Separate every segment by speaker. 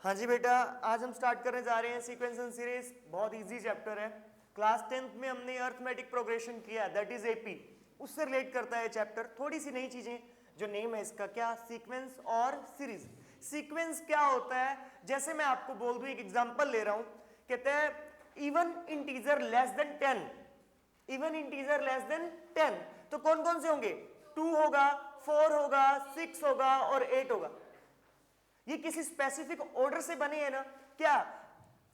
Speaker 1: हाँ जी बेटा, आज हम स्टार्ट करने जा रहे हैं सीक्वेंस एंड सीरीज। बहुत इजी चैप्टर है। क्लास 10th में हमने अर्थमेटिक प्रोग्रेशन किया, दैट इज एपी, उससे रिलेट करता है चैप्टर। थोड़ी सी नई चीजें, जो नेम है इसका क्या, सीक्वेंस और सीरीज। सीक्वेंस क्या होता है, जैसे मैं आपको बोल दूं, एक एग्जांपल ले रहा हूं, कहते हैं even integer less than 10, even integer less than 10, तो कौन कौन से होंगे? 2 होगा, 4 होगा, 6 होगा और 8 होगा। ये किसी स्पेसिफिक ऑर्डर से बने हैं ना। क्या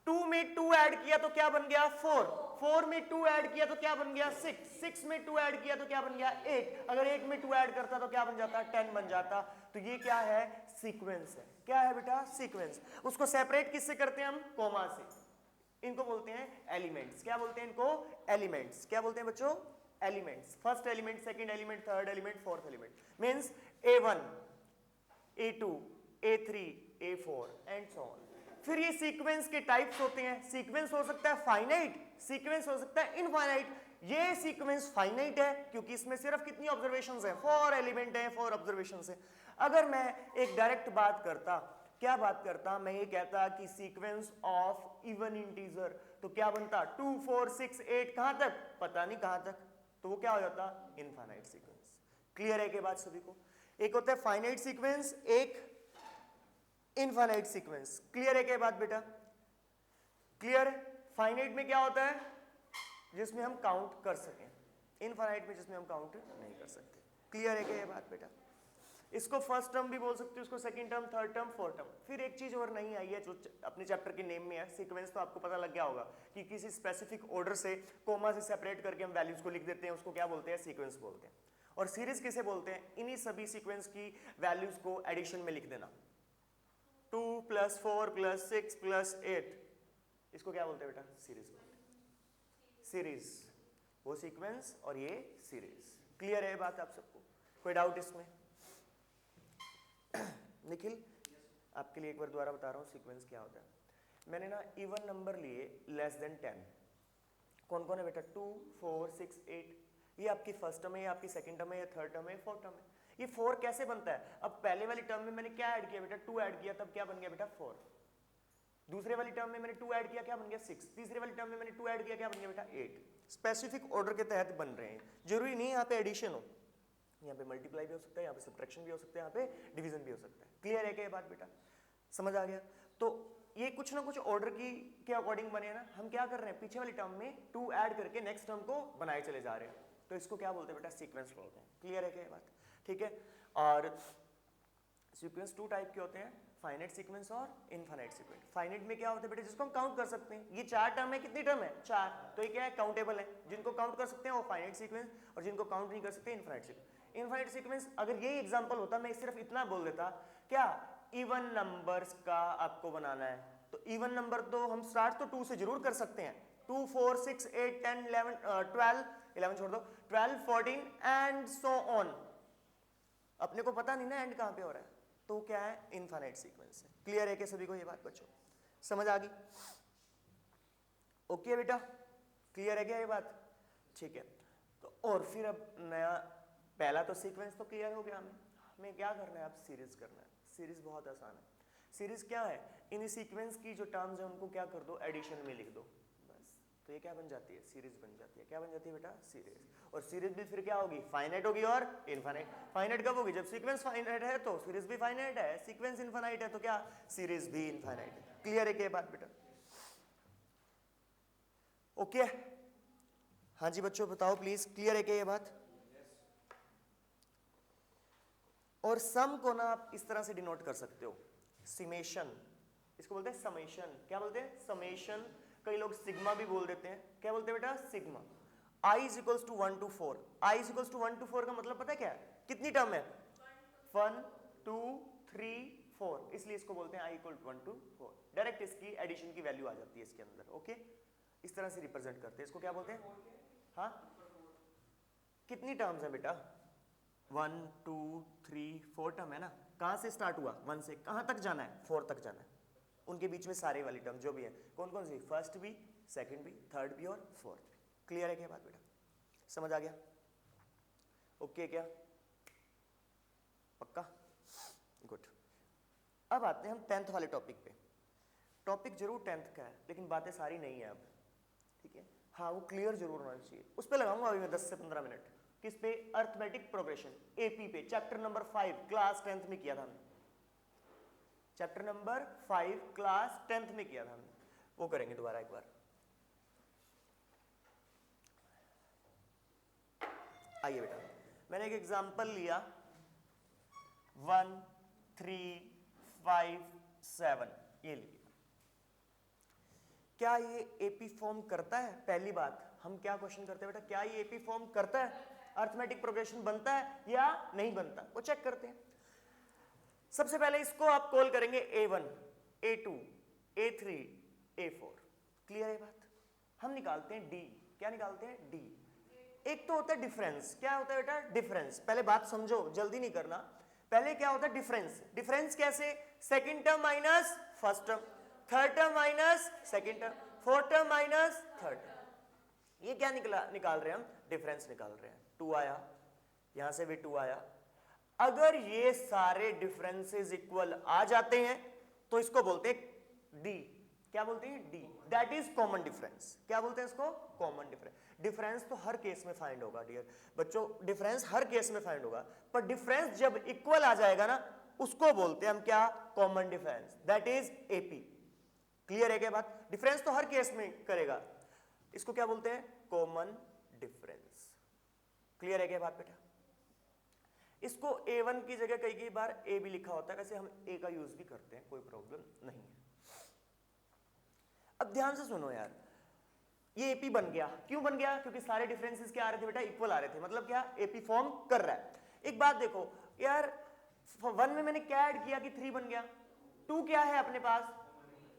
Speaker 1: 2 में 2 ऐड किया तो क्या बन गया? 4, 4 में 2 ऐड किया तो क्या बन गया? 6, 6 में 2 ऐड किया तो क्या बन गया? 8, अगर 8 में 2 ऐड करता तो क्या बन जाता? 10 बन जाता। तो ये क्या है? सीक्वेंस है। क्या है बेटा? सीक्वेंस। उसको सेपरेट किससे करते हैं हम? कोमा से। इनको बोलते हैं एलिमेंट्स। क्या बोलते हैं इनको? एलिमेंट्स। क्या बोलते हैं बच्चों? Elements. First element, second element, third element, fourth element. Means A1, A2, A3, A4 and so on. फिर ये सीक्वेंस के टाइप्स होते हैं। सीक्वेंस हो सकता है फाइनाइट, सीक्वेंस हो सकता है इनफाइनाइट। ये सीक्वेंस फाइनाइट है क्योंकि इसमें सिर्फ कितनी ऑब्जर्वेशंस हैं? 4 एलिमेंट हैं, 4 ऑब्जर्वेशंस हैं। अगर मैं एक डायरेक्ट बात करता, क्या बात करता, मैं ये कहता कि सीक्वेंस ऑफ इवन इंटीजर, तो क्या बनता? 2, 4, 6, 8, कहां तक? पता नहीं कहां तक। तो वो क्या हो जाता? Infinite sequence. क्लियर है कि बात सभी को? एक होता है फाइनाइट सीक्वेंस, एक इनफाइनाइट सीक्वेंस। क्लियर है क्या बात बेटा? क्लियर है? फाइनाइट में क्या होता है? जिसमें हम काउंट कर सकें। इनफाइनाइट में जिसमें हम काउंट नहीं कर सकते। क्लियर है क्या ये बात बेटा? इसको फर्स्ट टर्म भी बोल सकते हो, इसको second term, third term, fourth term. फिर एक चीज और नहीं आई है जो अपने चैप्टर के नेम में है। सीक्वेंस तो आपको पता लग गया होगा कि किसी स्पेसिफिक ऑर्डर से कोमा से सेपरेट करके हम वैल्यूज को लिख देते हैं, उसको क्या बोलते हैं? सीक्वेंस बोलते हैं। और सीरीज किसे बोलते हैं? इन्हीं सभी सीक्वेंस की वैल्यूज को एडिशन में लिख देना। 2 + 4 + 6 + 8, इसको क्या बोलते हैं बेटा? सीरीज बोलते हैं। सीरीज, वो सीक्वेंस और ये सीरीज। क्लियर है बात आप सबको? कोई डाउट इसमें? निखिल, आपके लिए एक बार दोबारा बता रहा हूँ सीक्वेंस क्या होता है। मैंने ना इवन नंबर लिए लेस देन 10। कौन कौन है बेटा? 2, 4, 6, 8। ये आपकी फर्स्ट टर्म है, ये आपकी सेकंड टर्म है, ये थर्ड टर्म है, फोर्थ टर्म है। ये 4 कैसे बनता है? अब पहले वाली टर्म में मैंने क्या ऐड किया बेटा? 2 ऐड किया, तब क्या बन गया बेटा? 4। दूसरे वाली टर्म में मैंने 2 ऐड किया, क्या बन गया? 6। तीसरे वाली टर्म में मैंने 2 ऐड किया, क्या बन गया बेटा? 8। स्पेसिफिक ऑर्डर के तहत बन रहे हैं। जरूरी नहीं यहाँ पे एडिशन हो, यहाँ पे मल्टीप्लाई भी हो सकता है, यहाँ पे सब्ट्रैक्शन भी हो सकता है, यहाँ पे डिवीजन भी हो सकता है। क्लियर है क्या ये बात बेटा? समझ आ गया? तो ये कुछ ना कुछ ऑर्डर की के अकॉर्डिंग बने ना। हम क्या कर रहे हैं? पीछे वाली टर्म में 2 ऐड करके नेक्स्ट टर्म को बनाए चले जा रहे हैं। तो इसको क्या बोलते हैं बेटा? सीक्वेंस बोलते हैं। क्लियर है क्या ये बात? ठीक है। और सीक्वेंस 2 टाइप के होते हैं, फाइनाइट सीक्वेंस और इनफाइनाइट सीक्वेंस। फाइनाइट में क्या होता है बेटा? जिसको हम काउंट कर सकते हैं। ये 4 टर्म है, कितनी टर्म है? 4। तो ये क्या है? काउंटेबल है। जिनको काउंट कर सकते हैं वो फाइनाइट सीक्वेंस, और जिनको काउंट नहीं कर सकते इनफाइनाइट सीक्वेंस। इनफाइनाइट सीक्वेंस, अगर ये एग्जांपल होता, मैं सिर्फ इतना बोल देता, क्या इवन नंबर्स का आपको बनाना है, तो इवन नंबर तो हम स्टार्ट तो 2 से जरूर कर सकते हैं। 2, 4, 6, 8, 10, 11, 12, 11 छोड़ दो, 12, 14 एंड सो ऑन। अपने को पता नहीं ना एंड कहां पे हो रहा है, तो क्या है? इनफाइनाइट सीक्वेंस है। क्लियर है क्या सभी को ये बात बच्चों? समझ आ गई? ओके बेटा, क्लियर है क्या ये बात? ठीक है। तो और फिर अब नया, पहला तो सीक्वेंस तो क्लियर हो गया हमें क्या करना है? अब सीरीज करना है। सीरीज बहुत आसान है। सीरीज क्या है? इन सीक्वेंस की जो टर्म्स है उनको क्या कर दो? एडिशन में लिख दो, बस। तो ये क्या बन जाती है? सीरीज बन जाती है। क्या बन जाती है बेटा? सीरीज। और सीरीज भी फिर क्या होगी? फाइनाइट होगी और इनफाइनाइट। फाइनाइट कब होगी? जब सीक्वेंस फाइनाइट है तो सीरीज भी फाइनाइट है, सीक्वेंस इनफाइनाइट है तो क्या? सीरीज भी इनफाइनाइट है। क्लियर है क्या बात बेटा? ओके। हाँ जी बच्चों बताओ प्लीज, क्लियर है क्या ये बात? और सम को ना आप इस तरह से डिनोट कर सकते हो, समेशन। इसको बोलते हैं समेशन। क्या बोलते हैं? समेशन। कई लोग सिग्मा भी बोल देते हैं। क्या बोलते हैं बेटा? Sigma. I = 1 to 4। I = 1 to 4 का मतलब पता है क्या है? कितनी टर्म है? 1, 2, 3, 4। इसलिए इसको बोलते हैं I = 1 to 4। डायरेक्ट इसकी एडिशन की वैल्यू आ जाती है इसके अंदर। ओके, इस तरह से रिप्रेजेंट करते हैं इसको। क्या बोलते हैं? हाँ, कितनी टर्म्स है बेटा? 1, 2, 3, 4 टर्म है ना। कहां से स्टार्ट हुआ? 1 से। कहां तक जाना है? 4 तक जाना है। उनके बीच में सारे वाली टर्म जो भी है, कौन कौन सी? फर्स्ट भी, सेकंड भी, थर्ड भी और फोर्थ भी। क्लियर है क्या बात बेटा? समझ आ गया? ओके क्या? पक्का? गुड। अब आते हैं हम 10th वाले टॉपिक पे। टॉपिक जरूर 10th का है लेकिन बातें सारी नहीं है अब, ठीक है। हाँ वो क्लियर जरूर होना चाहिए। उस पर लगाऊंगा अभी मैं 10 से 15 मिनट। किस पे? अर्थमेटिक प्रोग्रेशन, एपी पे, चैप्टर नंबर 5 क्लास 10th में किया था हमने। चैप्टर नंबर 5 क्लास 10th में किया था हमने, वो करेंगे दोबारा एक बार। आइए बेटा, मैंने एक एग्जांपल लिया 1 3 5 7, ये लिया। क्या ये एपी फॉर्म करता है? पहली बात हम क्या क्वेश्चन करते हैं बेटा, क्या ये एपी फॉर्म करता है? अर्थमेटिक प्रोग्रेशन बनता है या नहीं बनता, वो चेक करते हैं। सबसे पहले इसको आप कॉल करेंगे A1 A2 A3 A4। Clear है बात? हम निकालते हैं डी। क्या निकालते हैं? डी। एक तो होता है डिफरेंस। क्या होता है बेटा? डिफरेंस। पहले बात समझो, जल्दी नहीं करना। पहले क्या होता है? डिफरेंस। डिफरेंस कैसे? Second term minus first term, third term minus second term, fourth term minus third term. ये क्या निकाल रहे हैं हम? डिफरेंस निकाल रहे हैं। 2 आया, यहां से भी 2 आया। अगर ये सारे डिफरेंसेस इक्वल आ जाते हैं तो इसको बोलते हैं डी। क्या बोलते हैं? D. That is common difference. क्या बोलते हैं इसको? Common difference. डिफरेंस तो हर केस में फाइंड होगा डियर बच्चों, डिफरेंस हर केस में फाइंड होगा, पर डिफरेंस जब इक्वल आ जाएगा ना उसको बोलते हैं हम क्या? Common difference. That is AP. Clear है क्या बात? डिफरेंस तो हर केस में करेगा, इसको क्या बोलते हैं? Common difference. क्लियर है क्या बात बेटा? इसको A1 की जगह कई बार A भी लिखा होता है, वैसे हम A का यूज भी करते हैं, कोई प्रॉब्लम नहीं है। अब ध्यान से सुनो यार, ये AP बन गया। क्यों बन गया? क्योंकि सारे डिफरेंसेस क्या आ रहे थे बेटा? इक्वल आ रहे थे। मतलब क्या? AP फॉर्म कर रहा है। एक बात देखो यार, 1 में मैंने क्या ऐड किया कि 3 बन गया। 2 क्या है अपने पास?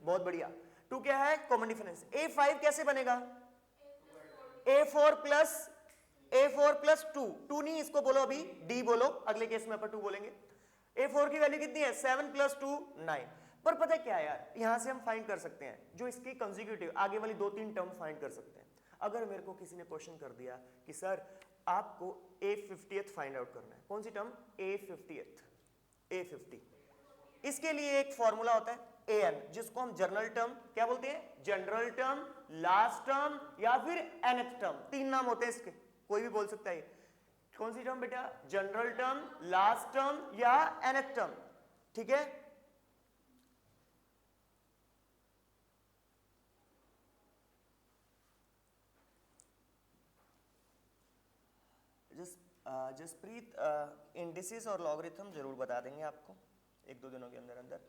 Speaker 1: बहुत बढ़िया, 2 क्या है? Common difference. A5 कैसे बनेगा? A4 plus 2। 2 नहीं, इसको बोलो अभी D बोलो, अगले केस में अपन 2 बोलेंगे। A4 की वैल्यू कितनी है? 7 प्लस 2 9। पर पता है क्या है यार, यहां से हम फाइंड कर सकते हैं जो इसके कंसेक्यूटिव आगे वाली 2-3 टर्म फाइंड कर सकते हैं। अगर मेरे को किसी ने क्वेश्चन कर दिया कि सर आपको A50th फाइंड आउट करना है, कौन सी टर्म? A50th, A50। इसके लिए एक फॉर्मूला होता है AN, जिसको हम जनरल टर्म क्या बोलते हैं? जनरल टर्म, लास्ट टर्म या फिर nth टर्म। 3 नाम होते हैं इसके, कोई भी बोल सकता है। कौन सी टर्म बेटा? जनरल टर्म, लास्ट टर्म या nth टर्म। ठीक है, जसप्रीत इंडिसेस और लॉगरिथम जरूर बता देंगे आपको 1-2 दिनों के अंदर अंदर।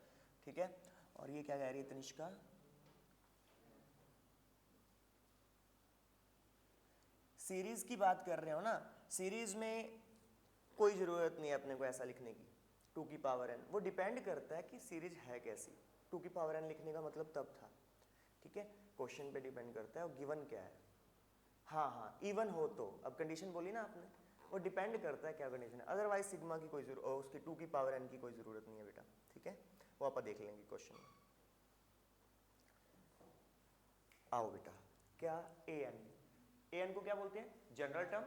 Speaker 1: ठीक है, और ये क्या कह रही है तनिष्का? सीरीज की बात कर रहे हो ना, सीरीज में कोई जरूरत नहीं है अपने को ऐसा लिखने की 2 की पावर n। वो डिपेंड करता है कि सीरीज है कैसी। 2 की पावर n लिखने का मतलब तब था, ठीक है, क्वेश्चन पे डिपेंड करता है और गिवन क्या है। हाँ, इवन हो तो, अब कंडीशन बोली ना आपने, वो डिपेंड करता है क्या कंडीशन है। अदरवाइज सिग्मा की कोई जरूरत, उसकी 2 की पावर n की कोई जरूरत नहीं है बेटा, ठीक है, वो आप देख लेंगे क्वेश्चन में। आओ बेटा, क्या an को क्या बोलते हैं? General term,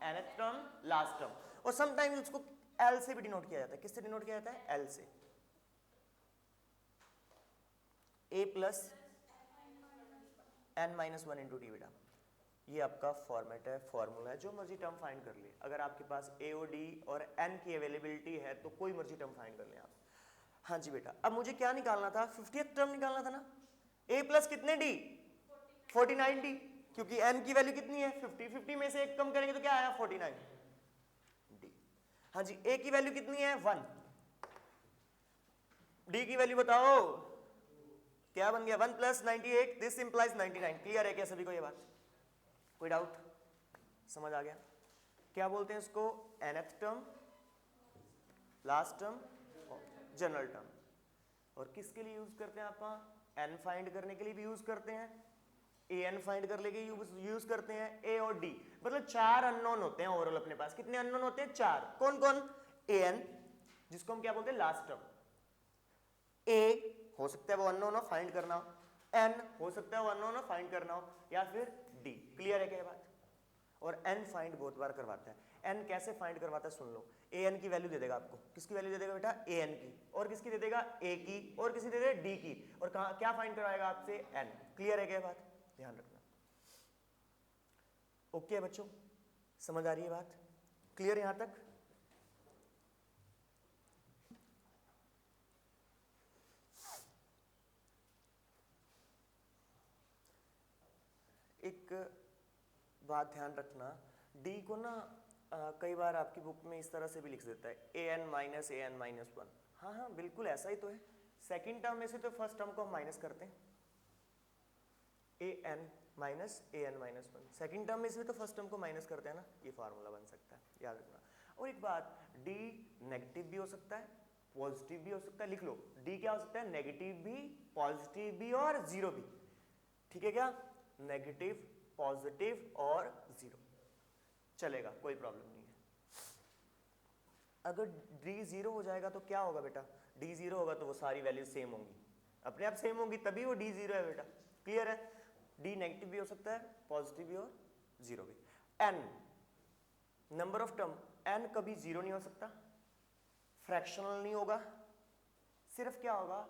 Speaker 1: nth term, last term, और समटाइम्स उसको l से भी डिनोट किया जाता है। किससे डिनोट किया जाता है? l से। a plus n-1 into D बेटा, ये आपका फॉर्मेट है, फॉर्मूला है, जो मर्जी टर्म फाइंड कर ले। अगर आपके पास a और d और n की अवेलेबिलिटी है तो कोई मर्जी टर्म फाइंड कर लें आप। हाँ जी बेटा, अब मुझे क्या निकालना था? 50th टर्म निकालना था ना। a प्लस कितने d? 49 d, क्योंकि n की वैल्यू कितनी है? 50। 50 में से 1 कम करेंगे तो क्या आया? 49 d। हाँ जी, a की वैल्यू कितनी है? 1। d की वैल्यू बताओ, क्या बन गया? 1 प्लस 98, दिस इंप्लाइज 99। क्लियर है क्या सभी को ये बात? कोई डाउट? समझ आ गया? क्या बोलते हैं इसको? nth term, last term, general term. और किसके लिए यूज करते हैं आप? n फाइंड करने के लिए भी यूज करते हैं, an फाइंड करने के लिए यूज करते हैं, a और d। मतलब 4 अननोन होते हैं ओवरऑल अपने पास। कितने अननोन होते हैं? 4। कौन कौन? an, जिसको हम क्या बोलते हैं? Last term. a हो सकता है वो अननोन हो, फाइंड करना हो, n हो सकता है वो अननोन हो, फाइंड करना हो, या फिर d। क्लियर है क्या बात? और n फाइंड बहुत बार करवाता है। एन कैसे फाइंड करवाता है सुन लो। ए एन की वैल्यू दे देगा आपको, किसकी वैल्यू दे देगा बेटा, ए एन की, और किसकी दे देगा, ए की, और किसी दे देगा डी की, और कहा क्या फाइंड करवाएगा आपसे, एन। क्लियर है क्या बात, ध्यान रखना। ओके बच्चों, समझ आ रही है बात, क्लियर यहां तक। एक बात ध्यान रखना, डी को ना कई बार आपकी बुक में इस तरह से भी लिख देता है ए एन माइनस वन। हाँ हाँ बिल्कुल ऐसा ही तो है, सेकंड टर्म में से तो फर्स्ट टर्म को हम माइनस करते हैं, A N minus one, second term में से तो फर्स्ट टर्म को माइनस करते हैं ना, ये फार्मूला बन सकता है, याद रखना। और एक बात, डी नेगेटिव भी हो सकता है, पॉजिटिव भी हो सकता है, लिख लो, डी क्या हो सकता है, नेगेटिव भी, पॉजिटिव भी और जीरो भी, ठीक है क्या, नेगेटिव, पॉजिटिव और जीरो चलेगा, कोई प्रॉब्लम नहीं है। अगर डी जीरो हो जाएगा तो क्या होगा बेटा, डी जीरो होगा तो वो सारी वैल्यू सेम होंगी, अपने आप सेम होंगी, तभी वो डी जीरो है बेटा। क्लियर है, डी नेगेटिव भी हो सकता है, पॉजिटिव भी और जीरो भी। N number of term, n कभी जीरो नहीं हो सकता, फ्रैक्शनल नहीं होगा, सिर्फ क्या होगा,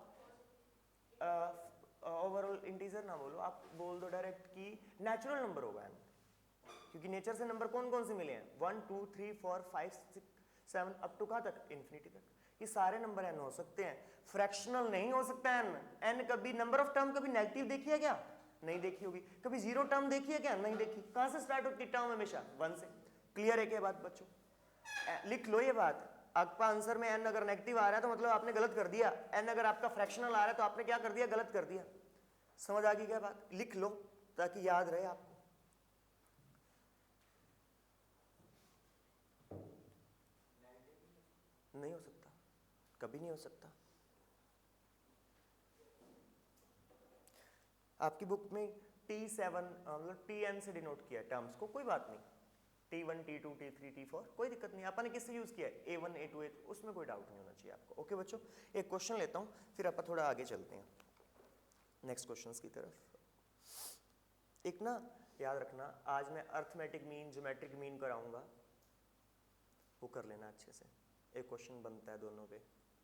Speaker 1: ओवरऑल इंटीजर ना बोलो, आप बोल दो डायरेक्ट कि नेचुरल नंबर होगा एन, क्योंकि नेचर से नंबर कौन कौन से मिले हैं, 1 2 3 4 5 6 7 अप टू कहां तक, इन्फिनिटी तक, ये सारे नंबर एन हो सकते हैं, फ्रैक्शनल नहीं हो सकता एन। एन कभी, नंबर ऑफ टर्म कभी नेगेटिव देखी है क्या, नहीं देखी होगी, कभी जीरो टर्म देखी है क्या, नहीं देखी। कहां से स्टार्ट होती है टर्म, हमेशा 1 से। क्लियर है क्या बात बच्चों, लिख लो ये बात, आपका आंसर में एन अगर नेगेटिव आ रहा है तो मतलब आपने गलत कर दिया, एन अगर आपका फ्रैक्शनल आ रहा है तो आपने क्या कर दिया, गलत कर दिया। समझ आ गई क्या बात, लिख लो ताकि याद रहे आपको। नहीं हो सकता, कभी नहीं हो सकता। आपकी बुक में T7 मतलब TN से डिनोट किया है टर्म्स को, कोई बात नहीं, T1 T2 T3 T4 कोई दिक्कत नहीं, अपन ने किससे यूज किया है, A1 A2 A3, उसमें कोई डाउट नहीं होना चाहिए आपको। ओके बच्चों, एक क्वेश्चन लेता हूँ फिर अपन थोड़ा आगे चलते हैं नेक्स्ट क्वेश्चंस की तरफ। एक ना याद रखना, आज मैं अर्थमेटिक मीन, ज्योमेट्रिक मीन कराऊंगा, वो कर लेना अच्छे से, एक क्वेश्चन बनता है दोनों पे,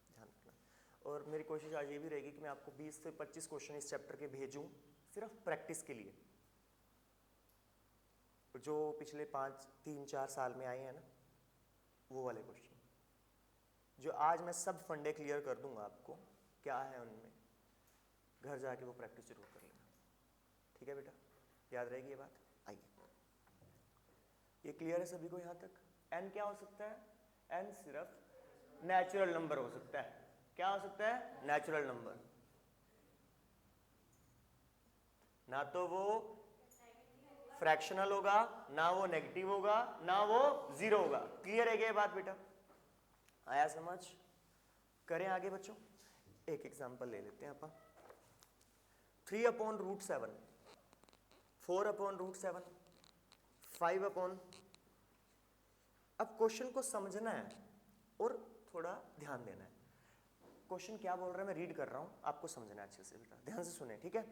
Speaker 1: ध्यान रखना। और मेरी कोशिश आज ये भी रहेगी कि मैं आपको 20 से 25 क्वेश्चन इस चैप्टर के भेजूं, सिर्फ प्रैक्टिस के लिए, जो पिछले 3-4 साल में आए हैं ना, वो वाले क्वेश्चन, जो आज मैं सब फंडे क्लियर कर दूंगा आपको, क्या है उनमें, घर जाके वो प्रैक्टिस जरूर कर लेना, ठीक है बेटा, याद रहेगी ये बात। आइए, ये क्लियर है सभी को यहाँ तक। एन क्या हो सकता है, एन सिर्फ नेचुरल नंबर हो सकता है, क्या हो सकता है, नेचुरल नंबर, ना तो वो फ्रैक्शनल होगा, ना वो नेगेटिव होगा, ना वो जीरो होगा। क्लियर है क्या ये बात बेटा, आया समझ। करें आगे बच्चों, एक एग्जांपल ले लेते हैं अपन, 3/√7, 4/√7, 5 अब क्वेश्चन को समझना है और थोड़ा ध्यान देना है। क्वेश्चन क्या बोल रहा है मैं रीड कर रहा हूं, आपको समझना है अच्छे से बेटा, ध्यान से सुने, ठीक है।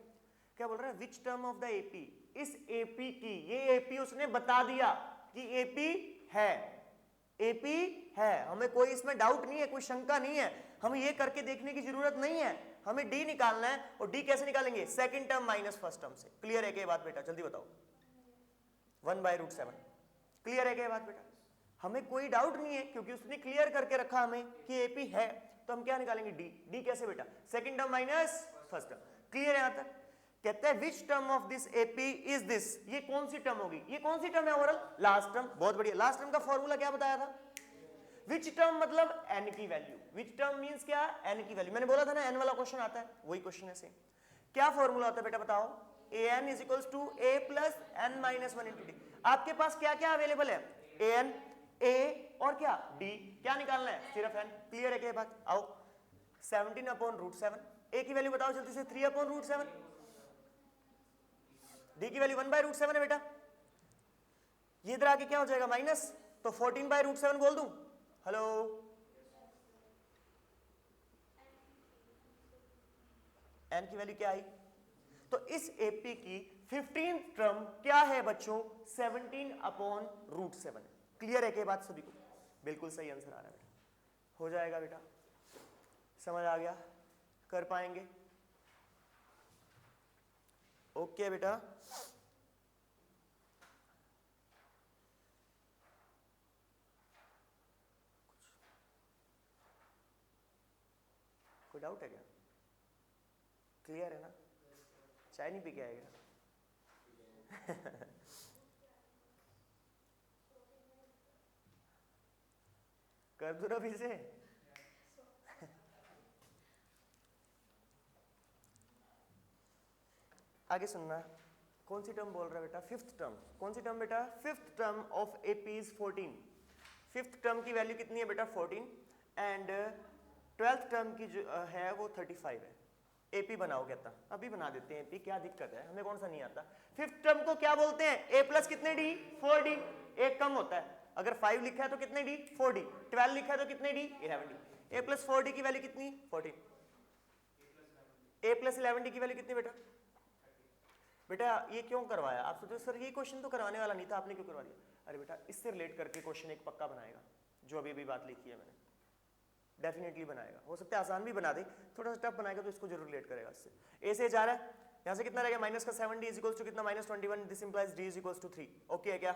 Speaker 1: क्या बोल रहा है, which term of the AP, इस एपी की, ये एपी उसने बता दिया कि एपी है, एपी है, हमें कोई इसमें डाउट नहीं है, कोई शंका नहीं है, हमें ये करके देखने की जरूरत नहीं है, हमें डी निकालना है। और डी कैसे निकालेंगे, second term minus first term से। क्लियर है क्या बात बेटा, जल्दी बताओ, 1/√7। क्लियर है क्या बात बेटा, हमें कोई डाउट नहीं है क्योंकि उसने क्लियर करके रखा हमें कि एपी है, तो हम क्या निकालेंगे, डी। डी कैसे बेटा, second term minus first term. Clear है यहां तक। कहते हैं which term of this AP is this, ये कौन सी टर्म होगी, ये कौन सी टर्म है ओवरऑल, लास्ट टर्म। बहुत बढ़िया, लास्ट टर्म का फॉर्मूला क्या बताया था, विच टर्म मतलब एन की वैल्यू, विच टर्म मींस क्या, एन की वैल्यू। मैंने बोला था ना एन वाला क्वेश्चन आता है, वही क्वेश्चन है सेम। क्या फॉर्मूला होता है बेटा बताओ, an is equals to a plus n minus 1 into d. आपके पास क्या क्या अवेलेबल है, an, a और क्या d, क्या निकालना है, सिर्फ n। क्लियर है क्या बात, आओ 17/√7, a की वैल्यू बताओ जल्दी से, 3/√7, d की वैल्यू 1/√7 है बेटा, ये इधर आके क्या हो जाएगा माइनस, तो 14/√7 बोल दूं, हेलो, n की वैल्यू क्या आई, तो इस एपी की 15th टर्म क्या है बच्चों, 17/√7। क्लियर है क्या बात सभी को? बिल्कुल सही आंसर आ रहा है बेटा, हो जाएगा बेटा, समझ आ गया, कर पाएंगे? ओके बेटा, कोई डाउट है क्या? क्लियर है ना? चाय नहीं पी के आएगा? कर दो ना फिर से। आगे सुनना, कौन सी टर्म बोल रहा है बेटा? Fifth term. कौन सी टर्म बेटा? Fifth term of AP is 14। Fifth term की वैल्यू कितनी है बेटा? 14। एंड ट्वेल्थ टर्म की जो है वो 35 है। एपी बनाओ कहता, अभी बना देते हैं एपी, क्या दिक्कत है, हमें कौन सा नहीं आता। फिफ्थ टर्म को क्या बोलते हैं? ए प्लस कितने डी? 4d। एक कम होता है, अगर 5 लिखा है तो कितने डी? 4d। 12 लिखा है तो कितने डी? 11d। ए प्लस 4d की वैल्यू कितनी? 14। ए प्लस 11d की वैल्यू कितनी बेटा? बेटा ये क्यों करवाया? आप सोचो सर ये क्वेश्चन तो करवाने वाला नहीं था, आपने क्यों करवा दिया? अरे बेटा इससे रिलेट करके क्वेश्चन एक पक्का बनाएगा, जो अभी अभी बात लिखी है मैंने, डेफिनेटली बनाएगा। हो सकता है आसान भी बना दे, थोड़ा सा टफ बनाएगा तो इसको जरूर रिलेट करेगा इससे। ए से जा रहा है, यहाँ से कितना रहेगा? माइनस का 7d इज इक्वल्स टू कितना? Minus 21। This implies d is equals to 3। Okay है क्या?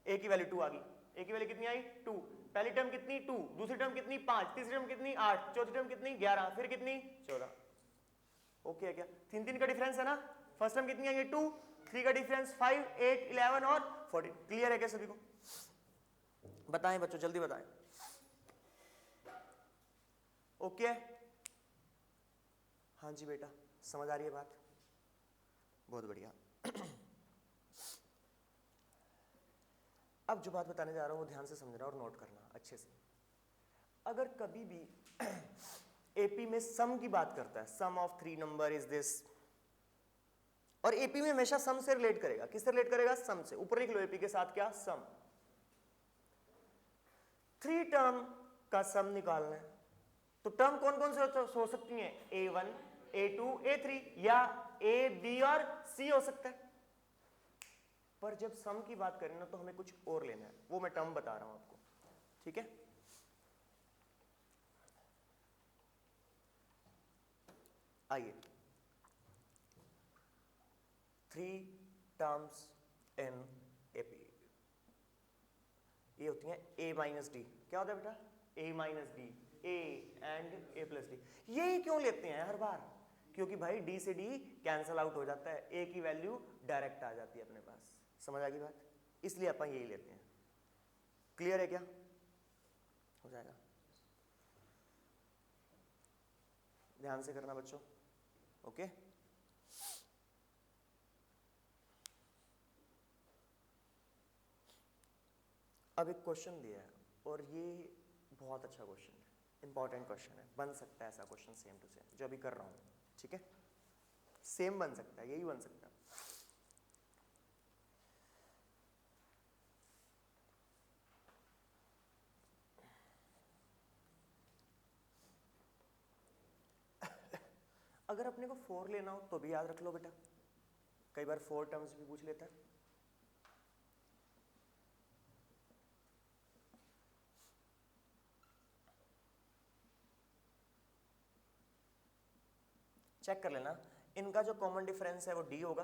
Speaker 1: ए की वैल्यू 2 आ गई। ए की वैल्यू कितनी आई? 2। पहली टर्म कितनी? 2। दूसरी टर्म कितनी? 5। तीसरी टर्म कितनी? 8। चौथी टर्म कितनी? 11। फिर कितनी? 14। ओके है क्या? 3 का डिफरेंस है ना। फर्स्ट टर्म कितनी आई? 2। 3 का डिफरेंस 5, 8, 11 और 14। क्लियर है क्या सभी को? बताएं बच्चों, जल्दी बताएं। ओके हाँ जी बेटा, समझ आ रही है बात? बहुत बढ़िया। अब जो बात बताने जा रहा हूं वो ध्यान से समझना और नोट करना अच्छे से। अगर कभी भी एपी में सम की बात करता है, sum of 3 number is this, और एपी में हमेशा सम से रिलेट करेगा। किससे रिलेट करेगा? सम से। ऊपर लिख लो एपी के साथ क्या? सम। 3 टर्म का सम निकालना है तो टर्म कौन कौन से हो सकती हैं? a1, a2, a3 या a, b और c हो सकता है। पर जब सम की बात करें ना तो हमें कुछ और लेना है, वो मैं टर्म बता रहा हूं आपको, ठीक है? आइए, 3 टर्म्स इन एपी, ये होती हैं a माइनस डी। क्या होता है बेटा? a minus d, a and a plus D. यही क्यों लेते हैं हर बार? क्योंकि भाई d से d कैंसल आउट हो जाता है, a की वैल्यू डायरेक्ट आ जाती है अपने पास। समझ आ गई बात? इसलिए अपन यही लेते हैं। क्लियर है क्या? हो जाएगा, ध्यान से करना बच्चों। ओके अब एक क्वेश्चन दिया है और ये बहुत अच्छा क्वेश्चन है, इंपॉर्टेंट क्वेश्चन है। बन सकता है ऐसा क्वेश्चन सेम टू सेम जो अभी कर रहा हूं, ठीक है? सेम बन सकता है, यही बन सकता है। अगर अपने को 4 लेना हो तो भी याद रख लो बेटा, कई बार 4 टर्म्स भी पूछ लेता है। चेक कर लेना, इनका जो कॉमन डिफरेंस है वो d होगा।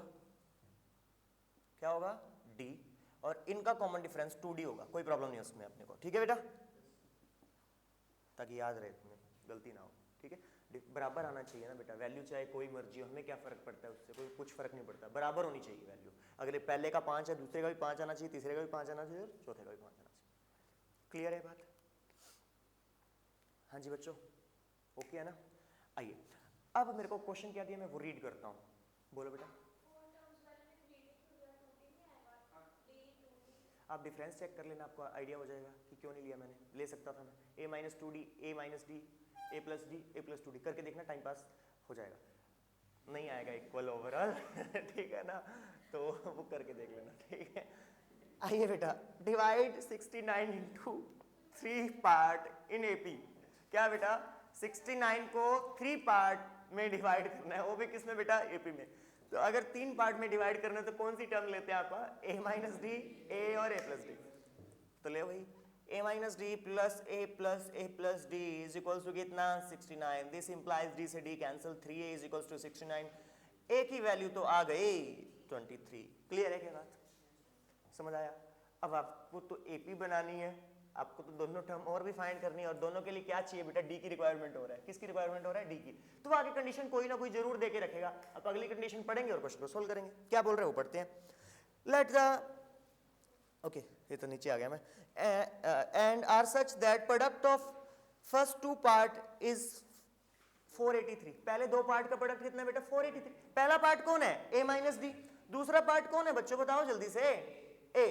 Speaker 1: क्या होगा? d। और इनका कॉमन डिफरेंस 2d होगा। कोई प्रॉब्लम नहीं है उसमें अपने को, ठीक है बेटा? ताकि याद रहे, तुम्हें गलती ना हो, ठीक है? बराबर आना चाहिए ना बेटा, वैल्यू चाहे कोई मर्जी हो, हमें क्या फर्क पड़ता है उससे? कोई कुछ फर्क नहीं पड़ता, बराबर होनी चाहिए वैल्यू। अगले पहले का 5 है, दूसरे का भी 5 आना चाहिए, तीसरे का भी 5 आना चाहिए, चौथे का भी 5 आना चाहिए। क्लियर है बात? हाँ जी बच्चों, ओके है ना? आइए, अब मेरे को क्वेश्चन क्या दिया मैं वो रीड करता हूँ, बोलो बेटा। आप डिफरेंस चेक कर लेना, आपको आइडिया हो जाएगा कि क्यों नहीं लिया मैंने। ले सकता था मैं a minus 2d, a minus d, a plus D, a plus 2d करके देखना, टाइम पास हो जाएगा। नहीं आएगा इक्वल ओवरऑल ठीक है ना? तो वो करके देख लेना, ठीक है? आइए बेटा, divide 69 into 3 part in AP. क्या बेटा? 69 को 3 पार्ट में डिवाइड करना है, वो भी किसमें बेटा? एपी में। तो अगर 3 पार्ट में डिवाइड करना है तो कौन सी टर्म लेते हैं आप? a माइनस डी, a और a प्लस डी। तो ले भाई a minus d plus a d is equals to कितना 69. दिस इंप्लाइज d से d cancel 3a is equals to 69. a की वैल्यू तो आ गई 23. क्लियर है क्या बात? समझ आया? अब आपको तो एपी बनानी है, आपको तो दोनों टर्म और भी फाइंड करनी है, और दोनों के लिए क्या चाहिए बेटा? डी की रिक्वायरमेंट हो रहा है. किसकी रिक्वायरमेंट हो रहा है? डी की. तो आगे कंडीशन कोई ना कोई जरूर देके रखेगा. अब अगली कंडीशन पढ़ेंगे और क्वेश्चन को सोल्व करेंगे. क्या बोल रहे हो? पढ़ते हैं. लेट द ओके ये तो नीचे आ गया मैं. And are such that product of first two part is 483. पहले दो पार्ट का प्रोडक्ट कितना है बेटा? 483. पहला पार्ट कौन है? a minus D. दूसरा पार्ट कौन है बच्चों? बताओ जल्दी से. a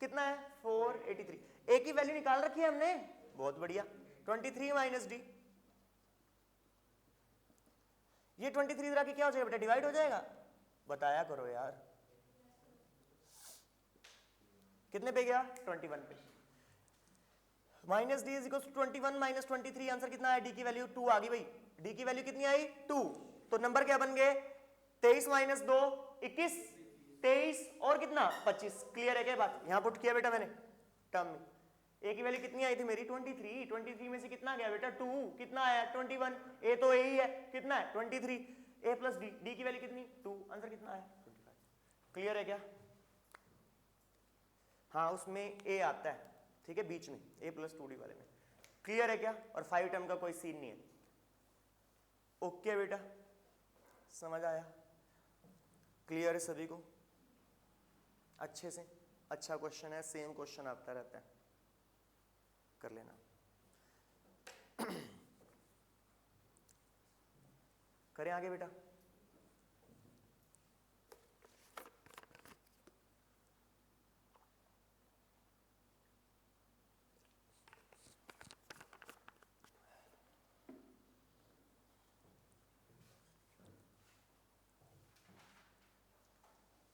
Speaker 1: कितना है? 483. a की वैल्यू निकाल रखी है हमने. बहुत बढ़िया. 23 माइनस डी. ये 23 इधर आके क्या हो जाएगा बेटा? डिवाइड हो जाएगा. बताया करो यार. कितने पे गया? 21 पे. Minus d is equal to 21 minus 23. Answer कितना है? डी की वैल्यू 2 आ गई भाई. डी की वैल्यू कितनी आई? 2. तो नंबर क्या बन गए? 23 माइनस 2 21, 23 और कितना 25. क्लियर है क्या बात? यहां पुट किया बेटा मैंने टर्म में. ए की वैल्यू कितनी आई थी मेरी? 23. 23 में से कितना गया बेटा? 2. कितना आया? 21. ए तो ए ही है. कितना है? 23. ए प्लस डी. डी की वैल्यू कितनी? 2. आंसर कितना आया? 25. क्लियर है क्या? हाँ उसमें ए आता है, ठीक है, बीच में ए प्लस 2डी वाले में. क्लियर है क्या? और 5 टर्म का कोई सीन नहीं है. ओके बेटा, समझ आया? क्लियर है सभी को? अच्छे से. अच्छा क्वेश्चन है, सेम क्वेश्चन आता रहता है, कर लेना. करें आगे बेटा.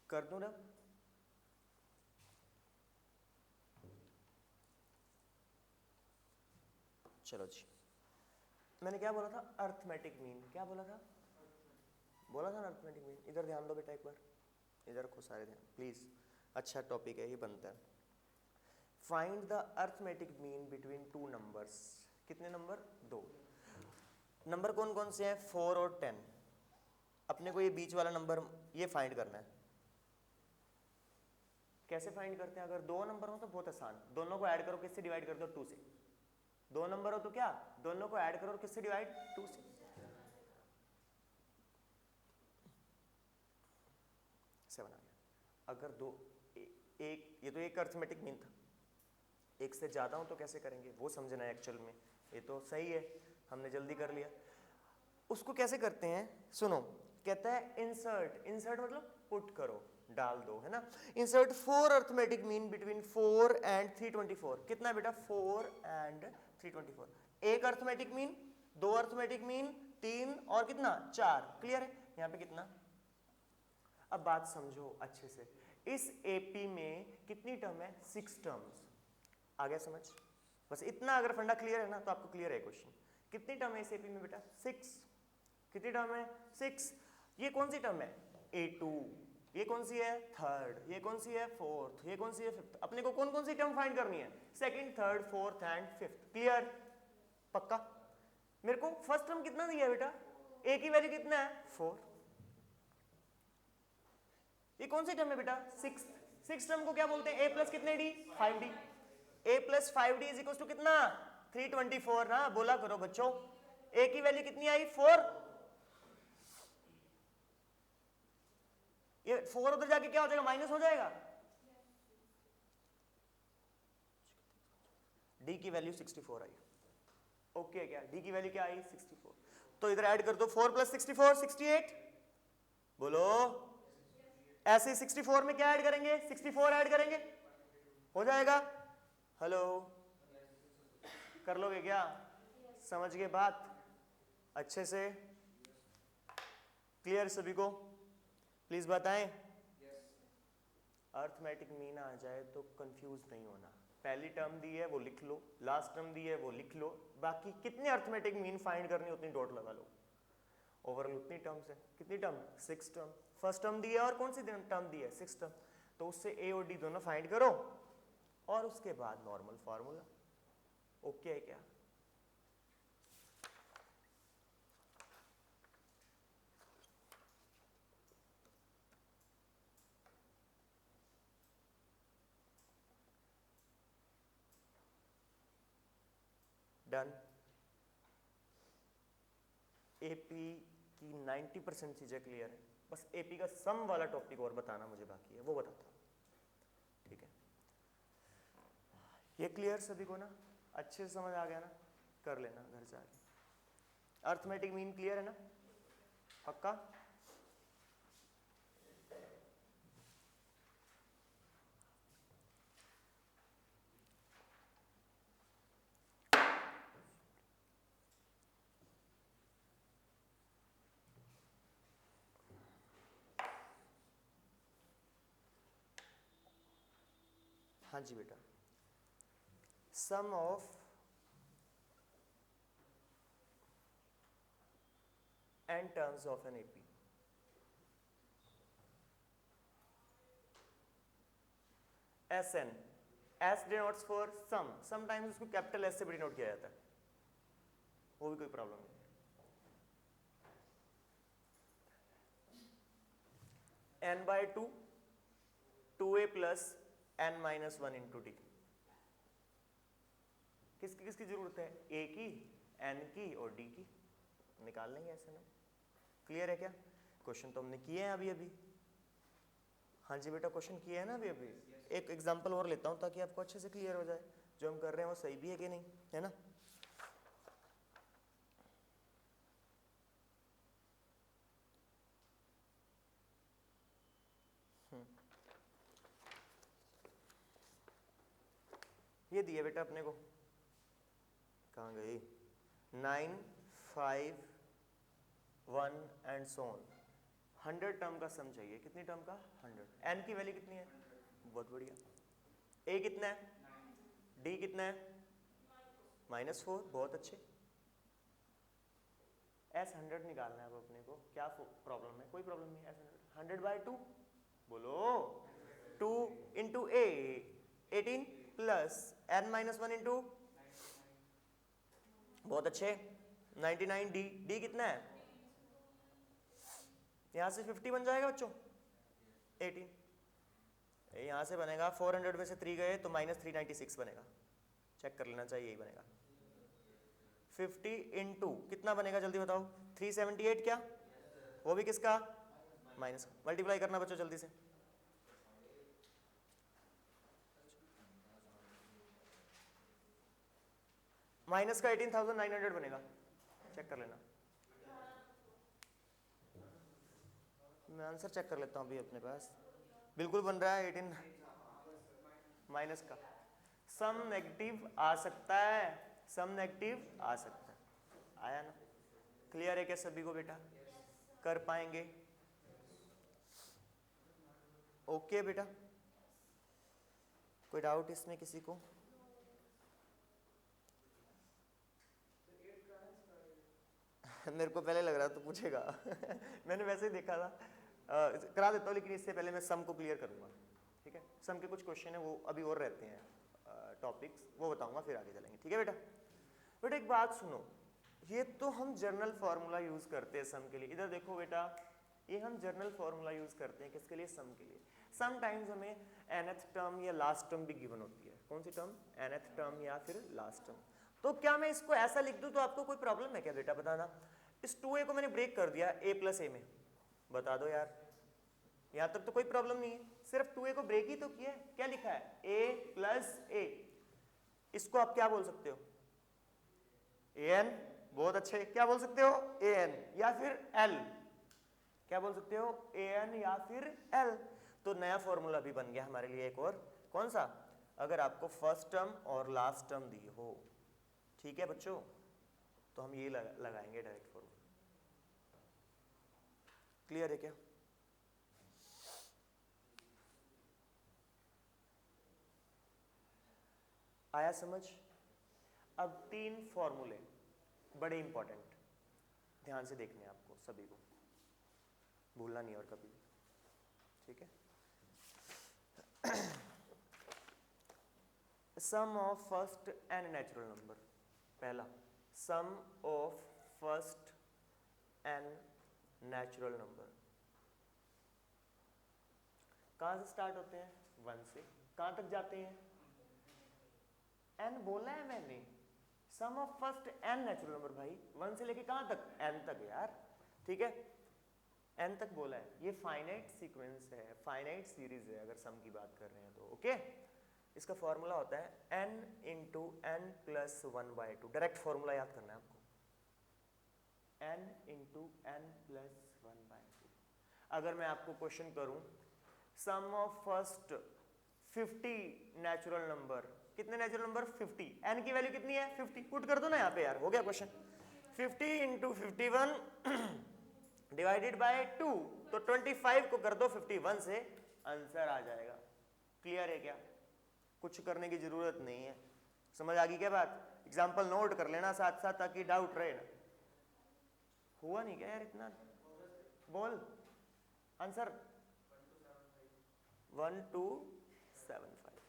Speaker 1: कर दूं ना? चलो जी. मैंने क्या बोला था? Arithmetic mean. क्या बोला था? बोला था ना अर्थमेटिक मीन. इधर ध्यान दो बेटा एक बार. इधर रखो सारे ध्यान प्लीज. अच्छा टॉपिक है ये, बनता है. Find the arithmetic mean between two numbers. कितने नंबर? 2 नंबर. कौन कौन से हैं? 4 और 10. अपने को ये बीच वाला नंबर ये फाइंड करना है. कैसे फाइंड करते हैं? अगर 2 नंबर हो तो बहुत आसान. दोनों को ऐड करो, किससे डिवाइड कर दो? 2 से. 2 नंबर हो तो क्या? दोनों को ऐड करो और किससे डिवाइड? 2 से. सेवन आ गया. अगर दो एक, ये तो एक अर्थमेटिक मीन था. एक से ज्यादा हो तो कैसे करेंगे वो समझना है एक्चुअल में. ये तो सही है, हमने जल्दी कर लिया. उसको कैसे करते हैं सुनो. कहता है इंसर्ट. इंसर्ट मतलब पुट करो, डाल दो, है ना. Insert 4 arithmetic mean between 4 and 324. कितना बेटा? 4 एंड 324. एक अर्थमेटिक मीन, 2 अर्थमेटिक मीन, 3 और कितना? 4. क्लियर है? यहाँ पे कितना? अब बात समझो अच्छे से. इस एपी में कितनी टर्म है? 6 टर्म्स. आ गया समझ? बस इतना अगर फंडा क्लियर है ना तो आपको क्लियर है क्वेश्चन. कितनी टर्म है इस एपी में बेटा? 6. कितनी टर्म है? 6. ये कौन सी टर्म है? A2. ये कौन सी है? 3rd. ये कौन सी है? 4th. ये कौन सी है? 5th. अपने को कौन कौन सी टर्म फाइंड करनी है? 2nd, 3rd, 4th and 5th. Clear? पक्का? मेरे को फर्स्ट टर्म कितना दिया बेटा? A की वैल्यू कितना है? 4. ये कौन सी टर्म है बेटा? 6. 6 टर्म को क्या बोलते हैं? A प्लस कितने डी? 5D. A प्लस 5D इज इक्वल टू कितना? 324 ना. बोला करो बच्चों. A की वैल्यू कितनी आई? 4. ये 4 उधर जाके क्या हो जाएगा? माइनस हो जाएगा. D की वैल्यू 64 आई. ओके क्या? D की वैल्यू क्या आई? 64. तो इधर ऐड कर दो. 4 प्लस 64 68. बोलो. ऐसे 64 में क्या ऐड करेंगे? 64 ऐड करेंगे, हो जाएगा. हेलो, कर लोगे क्या? समझ गए बात अच्छे से? क्लियर सभी को? प्लीज बताएं. अर्थमेटिक मीन आ जाए तो कंफ्यूज नहीं होना. पहली टर्म दी है वो लिख लो, लास्ट टर्म दी है वो लिख लो, बाकी कितने अर्थमेटिक मीन फाइंड करनी उतनी डॉट लगा लो. ओवरऑल उतनी टर्म्स है. कितनी टर्म? 6 टर्म. फर्स्ट टर्म दी है और कौन सी टर्म दी है? 6 टर्म. तो उससे ए और डी दोनों फाइंड करो. और उसके बाद नॉर्मल फॉर्मूला। ओके है क्या? डन। एपी की 90% चीजें क्लियर है, बस एपी का सम वाला टॉपिक और बताना मुझे बाकी है, वो बताता हूँ। ठीक है, ये क्लियर सभी को ना? अच्छे से समझ आ गया ना? कर लेना घर जाके। अर्थमेटिक मीन क्लियर है ना? पक्का? हाँ जी बेटा, सम of n terms of an AP। SN, S denotes for sum, sometimes उसको कैपिटल S से भी डिनोट किया जाता है, वो भी कोई प्रॉब्लम नहीं। n by 2, 2a plus n minus 1 into d। किसकी किसकी जरूरत है? a की, n की और d की। निकाल लेंगे ऐसे ना। क्लियर है क्या? क्वेश्चन तो हमने किए हैं अभी अभी। हाँ जी बेटा, क्वेश्चन किए हैं ना अभी अभी। एक एग्जांपल और लेता हूँ ताकि आपको अच्छे से क्लियर हो जाए जो हम कर रहे हैं वो सही भी है कि नहीं, है ना? ये दिए बेटा अपने को, कहाँ गई? 9, 5, 1 एंड सो ऑन। 100 टर्म का सम चाहिए। कितनी टर्म का? 100। n की वैल्यू कितनी है? बहुत बढ़िया। a कितना है? d कितना है? -4। बहुत अच्छे। s 100 निकालना है अब अपने को। क्या प्रॉब्लम है? कोई प्रॉब्लम नहीं। s 100 by 2 बोलो। 2 into a 18 plus n minus 1 into, बहुत अच्छे, 99। d कितना है? यहां से 50 बन जाएगा बच्चों। 18 यहां से बनेगा, 400 में से 3 गए तो -396 बनेगा। चेक कर लेना चाहिए, यही बनेगा। 50 इंटू कितना बनेगा जल्दी बताओ? 378। क्या वो भी किसका? माइनस। मल्टीप्लाई करना बच्चों जल्दी से। माइनस का 18,900 बनेगा। चेक कर लेना। मैं आंसर चेक कर लेता हूँ अभी अपने पास। बिल्कुल बन रहा है 18। माइनस का सम नेगेटिव आ सकता है, सम नेगेटिव आ सकता है। आया ना? क्लियर है क्या सभी को बेटा? कर पाएंगे? ओके बेटा, कोई डाउट इसमें किसी को? मेरे को पहले लग रहा था तो पूछेगा मैंने वैसे ही देखा था। करा देता हूँ, लेकिन इससे पहले मैं सम को क्लियर करूंगा। ठीक है, सम के कुछ क्वेश्चन है वो अभी और रहते हैं, टॉपिक्स वो बताऊंगा, फिर आगे चलेंगे। ठीक है बेटा? बेटा एक बात सुनो, ये तो हम जर्नल फार्मूला यूज करते हैं सम के लिए। इधर देखो बेटा, ये हम जर्नल फार्मूला यूज करते हैं किसके लिए? सम के लिए। समटाइम्स हमें nth टर्म या लास्ट टर्म भी गिवन होती है। कौन सी टर्म? nth टर्म या फिर लास्ट टर्म। तो क्या मैं इसको ऐसा लिख दूं तो आपको कोई प्रॉब्लम है क्या बेटा? बताना। इस 2a को मैंने ब्रेक कर दिया a प्लस ए में, बता दो यार। यहां तक तो कोई प्रॉब्लम नहीं है, सिर्फ 2a को ब्रेक ही तो किया है। क्या लिखा है? a प्लस ए। इसको आप क्या बोल सकते हो? an। बहुत अच्छे। क्या बोल सकते हो? an या फिर l। क्या बोल सकते हो? an या फिर l। तो नया फॉर्मूला भी बन गया हमारे लिए एक और। कौन सा? अगर आपको फर्स्ट टर्म और लास्ट टर्म दी हो, ठीक है बच्चों, तो हम ये लगाएंगे डायरेक्ट फॉर्मूला। क्लियर है क्या? आया समझ? अब 3 फॉर्मूले बड़े इंपॉर्टेंट, ध्यान से देखने हैं आपको सभी को, भूलना नहीं और कभी। ठीक है? Sum of first N natural number, पहला sum of first N natural number कहां से स्टार्ट होते हैं? 1 से। कहां तक जाते हैं? एन बोला है मैंने, sum of first N natural number भाई, 1 से लेके कहां तक? एन तक यार, ठीक है, एन तक बोला है। ये फाइनाइट सीक्वेंस है, फाइनाइट सीरीज है अगर सम की बात कर रहे हैं तो, ओके। इसका फॉर्मूला होता है n into n plus 1/2, direct formula याद करना है आपको, n इंटू एन प्लस 1/2। अगर मैं आपको क्वेश्चन करूं सम ऑफ फर्स्ट 50 नेचुरल नंबर, कितने नेचुरल नंबर? 50, n की वैल्यू कितनी है? 50, पुट कर दो ना यहाँ पे यार, हो गया क्वेश्चन। 50 इंटू 51 डिवाइडेड बाय 2, तो 25 को कर दो 51 से, आंसर आ जाएगा। क्लियर है क्या? कुछ करने की जरूरत नहीं है। समझ आ गई क्या बात? एग्जाम्पल नोट कर लेना साथ साथ ताकि डाउट रहे ना। हुआ नहीं क्या यार इतना? बोल आंसर। 1275।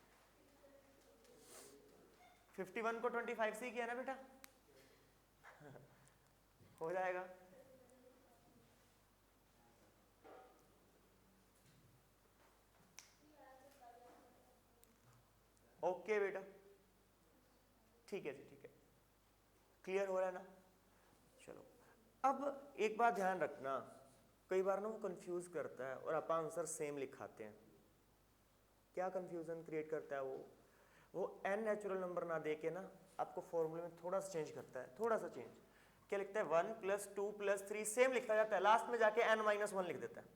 Speaker 1: 51 को 25 से किया ना बेटा हो जाएगा। ओके बेटा, ठीक है जी, ठीक है, क्लियर हो रहा है ना? चलो, अब एक बात ध्यान रखना, कई बार ना वो कंफ्यूज करता है और आप आंसर सेम लिखाते हैं। क्या कंफ्यूजन क्रिएट करता है वो एन नेचुरल नंबर ना दे के ना आपको फॉर्मूले में थोड़ा सा चेंज करता है, थोड़ा सा चेंज। क्या लिखता है? 1 + 2 + 3 सेम लिखा जाता है, लास्ट में जाके n-1 लिख देता है।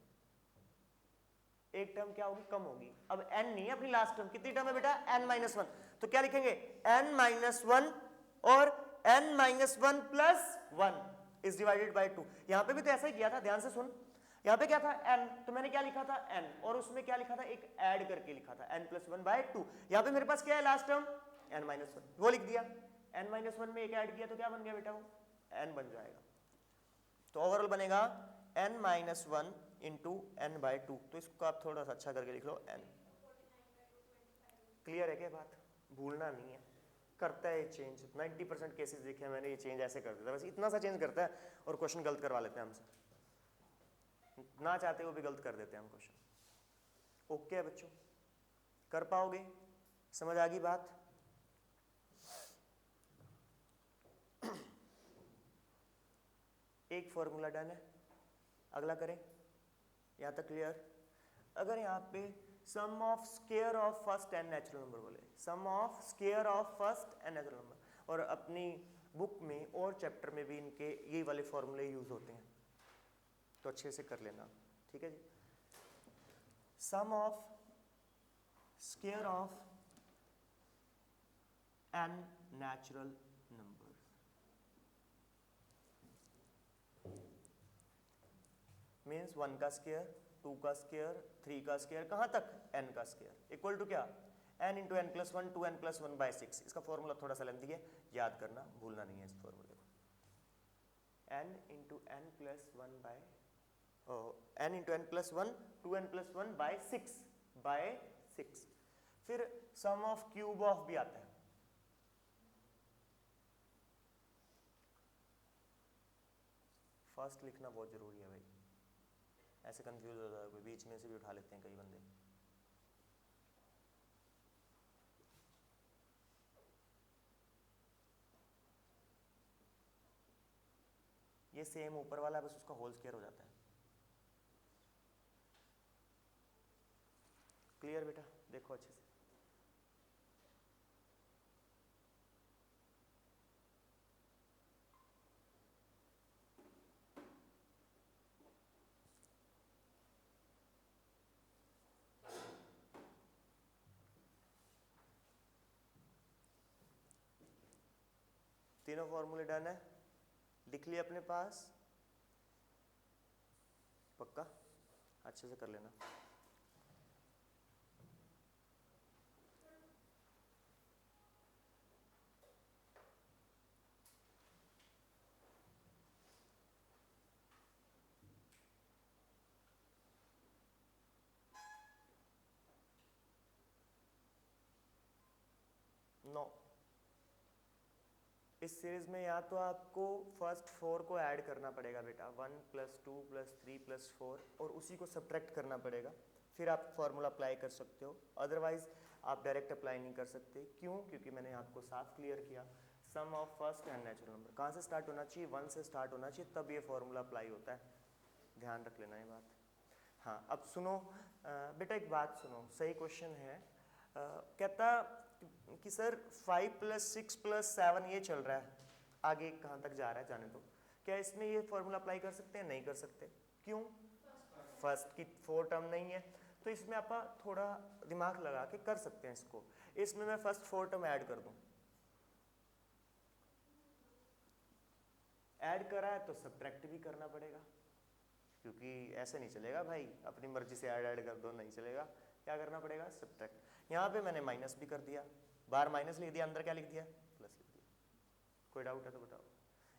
Speaker 1: एक टर्म क्या होगी? कम होगी। अब n नहीं है अपनी लास्ट टर्म, कितनी टर्म है बेटा? n-1, तो क्या लिखेंगे? n-1 और n-1 + 1 इज डिवाइडेड बाय 2। यहां पे भी तो ऐसा ही किया था, ध्यान से सुन। यहाँ पे क्या था? n, तो मैंने क्या लिखा था? n, और उसमें क्या लिखा था? एक ऐड करके लिखा था n+1/2। यहाँ पे मेरे पास क्या है लास्ट टर्म? n-1, वो लिख दिया। n-1 में एक ऐड किया तो क्या बन गया बेटा? वो n बन जाएगा। तो ओवरऑल बनेगा n-1 इंटू n/2। तो इसको आप थोड़ा सा अच्छा करके लिख लो n। क्लियर है क्या बात? भूलना नहीं है। करता है ये चेंज, 90% केसेस देखे हैं मैंने, ये चेंज ऐसे कर देता है, बस इतना सा चेंज करता है और क्वेश्चन गलत करवा लेते हैं हमसे, ना चाहते हुए भी गलत कर देते हैं हम क्वेश्चन। ओके है बच्चों, कर पाओगे? समझ आ गई बात? एक फॉर्मूला डन है, अगला करें? यहां तक क्लियर? अगर यहाँ पे sum of square of first N natural number बोले, sum of square of first N natural number, और अपनी बुक में और चैप्टर में भी इनके ये वाले फॉर्मूले यूज होते हैं, तो अच्छे से कर लेना, ठीक है जी। Sum of square of N natural number means 1 का स्क्वायर, 2 का स्क्वायर, 3 का स्क्वायर, कहां तक? n का स्क्वायर इक्वल टू क्या? n into n + 1, 2n + 1/6। इसका फॉर्मूला थोड़ा सा लेंथी है, याद करना, भूलना नहीं है इस फॉर्मूले को। n into n + 1 by n into n + 1, 2n + 1/6 फिर सम ऑफ क्यूब ऑफ भी आता है। फर्स्ट लिखना बहुत जरूरी है भाई, ऐसे कंफ्यूज हो जाता है कोई, बीच में से भी उठा लेते हैं कई बंदे। ये सेम ऊपर वाला, बस उसका होल स्क्वायर हो जाता है। क्लियर बेटा? देखो अच्छे से। तीनों फॉर्मूले डन है, लिख लिए अपने पास? पक्का? अच्छे से कर लेना। 9। इस सीरीज में या तो आपको फर्स्ट 4 को ऐड करना पड़ेगा बेटा, 1 + 2 + 3 + 4, और उसी को सब्ट्रैक्ट करना पड़ेगा, फिर आप फॉर्मूला अप्लाई कर सकते हो। अदरवाइज आप डायरेक्ट अप्लाई नहीं कर सकते। क्यों? क्योंकि मैंने आपको साफ क्लियर किया, sum of first and natural number कहाँ से स्टार्ट होना चाहिए? 1 से स्टार्ट होना चाहिए, तब ये फॉर्मूला अप्लाई होता है। ध्यान रख लेना ये बात। हाँ, अब सुनो बेटा, एक बात सुनो, सही क्वेश्चन है। कहता कि सर 5 + 6 + 7 ये चल रहा है, आगे कहाँ तक जा रहा है जाने दो, क्या इसमें ये फॉर्मूला अप्लाई कर सकते हैं? नहीं कर सकते। क्यों? फर्स्ट की 4 टर्म नहीं है, तो इसमें आप थोड़ा दिमाग लगा के कर सकते हैं इसको। इसमें मैं फर्स्ट 4 टर्म ऐड कर दूं, ऐड करा है तो सब्ट्रैक्ट भी करना पड़ेगा, क्योंकि ऐसे नहीं चलेगा भाई, अपनी मर्जी से ऐड कर दो, नहीं चलेगा। क्या करना पड़ेगा? सब्ट्रैक्ट। यहाँ पे मैंने माइनस भी कर दिया, बाहर माइनस लिख दिया, अंदर क्या लिख दिया? प्लस लिख दिया। कोई डाउट है तो बताओ।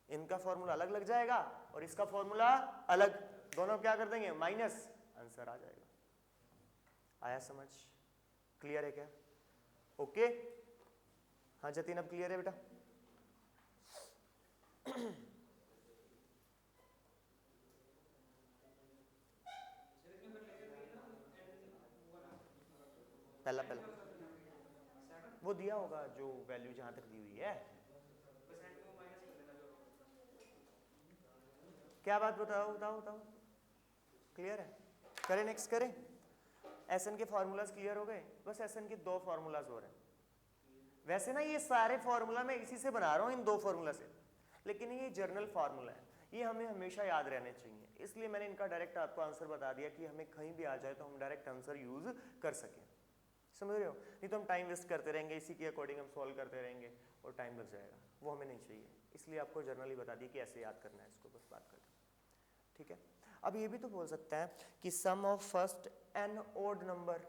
Speaker 1: इनका फॉर्मूला अलग लग जाएगा और इसका फॉर्मूला अलग, दोनों क्या कर देंगे? माइनस, आंसर आ जाएगा। आया समझ? क्लियर है क्या? ओके। हाँ जतिन, अब क्लियर है बेटा? पहला वो दिया होगा जो वैल्यू जहां तक दी हुई है। क्या बात? बताओ बताओ बताओ। क्लियर है? करें नेक्स्ट करें। एसएन के फॉर्मूलाज क्लियर हो गए? बस एसएन के 2 फॉर्मूलाज हो रहे हैं। वैसे ना ये सारे फॉर्मूला मैं इसी से बना रहा हूँ, इन 2 फॉर्मूला से, लेकिन ये जर्नल फार्मूला है, ये हमें हमेशा याद रहने चाहिए, इसलिए मैंने इनका डायरेक्ट आपको आंसर बता दिया कि हमें कहीं भी आ जाए तो हम डायरेक्ट आंसर यूज कर सकें। समझ रहे हो? नहीं तो हम टाइम वेस्ट करते रहेंगे, इसी के अकॉर्डिंग हम सॉल्व करते रहेंगे और टाइम लग जाएगा, वो हमें नहीं चाहिए। इसलिए आपको जर्नली बता दिया कि ऐसे याद करना है इसको, बस बात करके। ठीक है। अब ये भी तो बोल सकते हैं कि sum of first N odd number,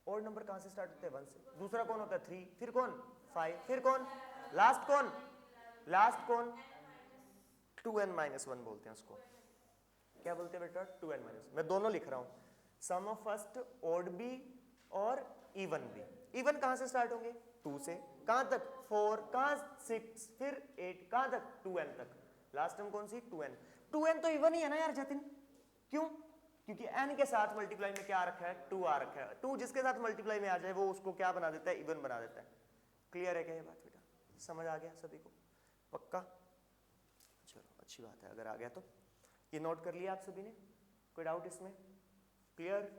Speaker 1: odd number कहाँ से स्टार्ट होते हैं? 1 से। दूसरा कौन होता है? 3। फिर कौन? 5। फिर कौन? लास्ट कौन? लास्ट कौन? 2n-1 बोलते हैं उसको। क्या बोलते हैं बेटा? 2n-, मैं दोनों लिख रहा हूँ, सम ऑफ फर्स्ट ओड बी और इवन बी। इवन कहाँ से स्टार्ट होंगे? 2 से। कहाँ तक? 4। कहाँ? 6। फिर 8। कहाँ तक? 2n तक। लास्ट टर्म कौन सी? 2n। 2n तो इवन ही है ना यार जतिन। क्यों? क्योंकि n के साथ मल्टीप्लाई में क्या आ रखा है? 2 आ रखा है। 2 जिसके साथ मल्टीप्लाई में आ जाए वो उसको क्या बना देता है? इवन बना देता है। क्लियर है क्या ये बात बेटा? समझ आ गया सभी को? पक्का? चलो अच्छी बात है, अगर आ गया तो। ये नोट कर लिया आप सभी ने? कोई डाउट इसमें? क्लियर?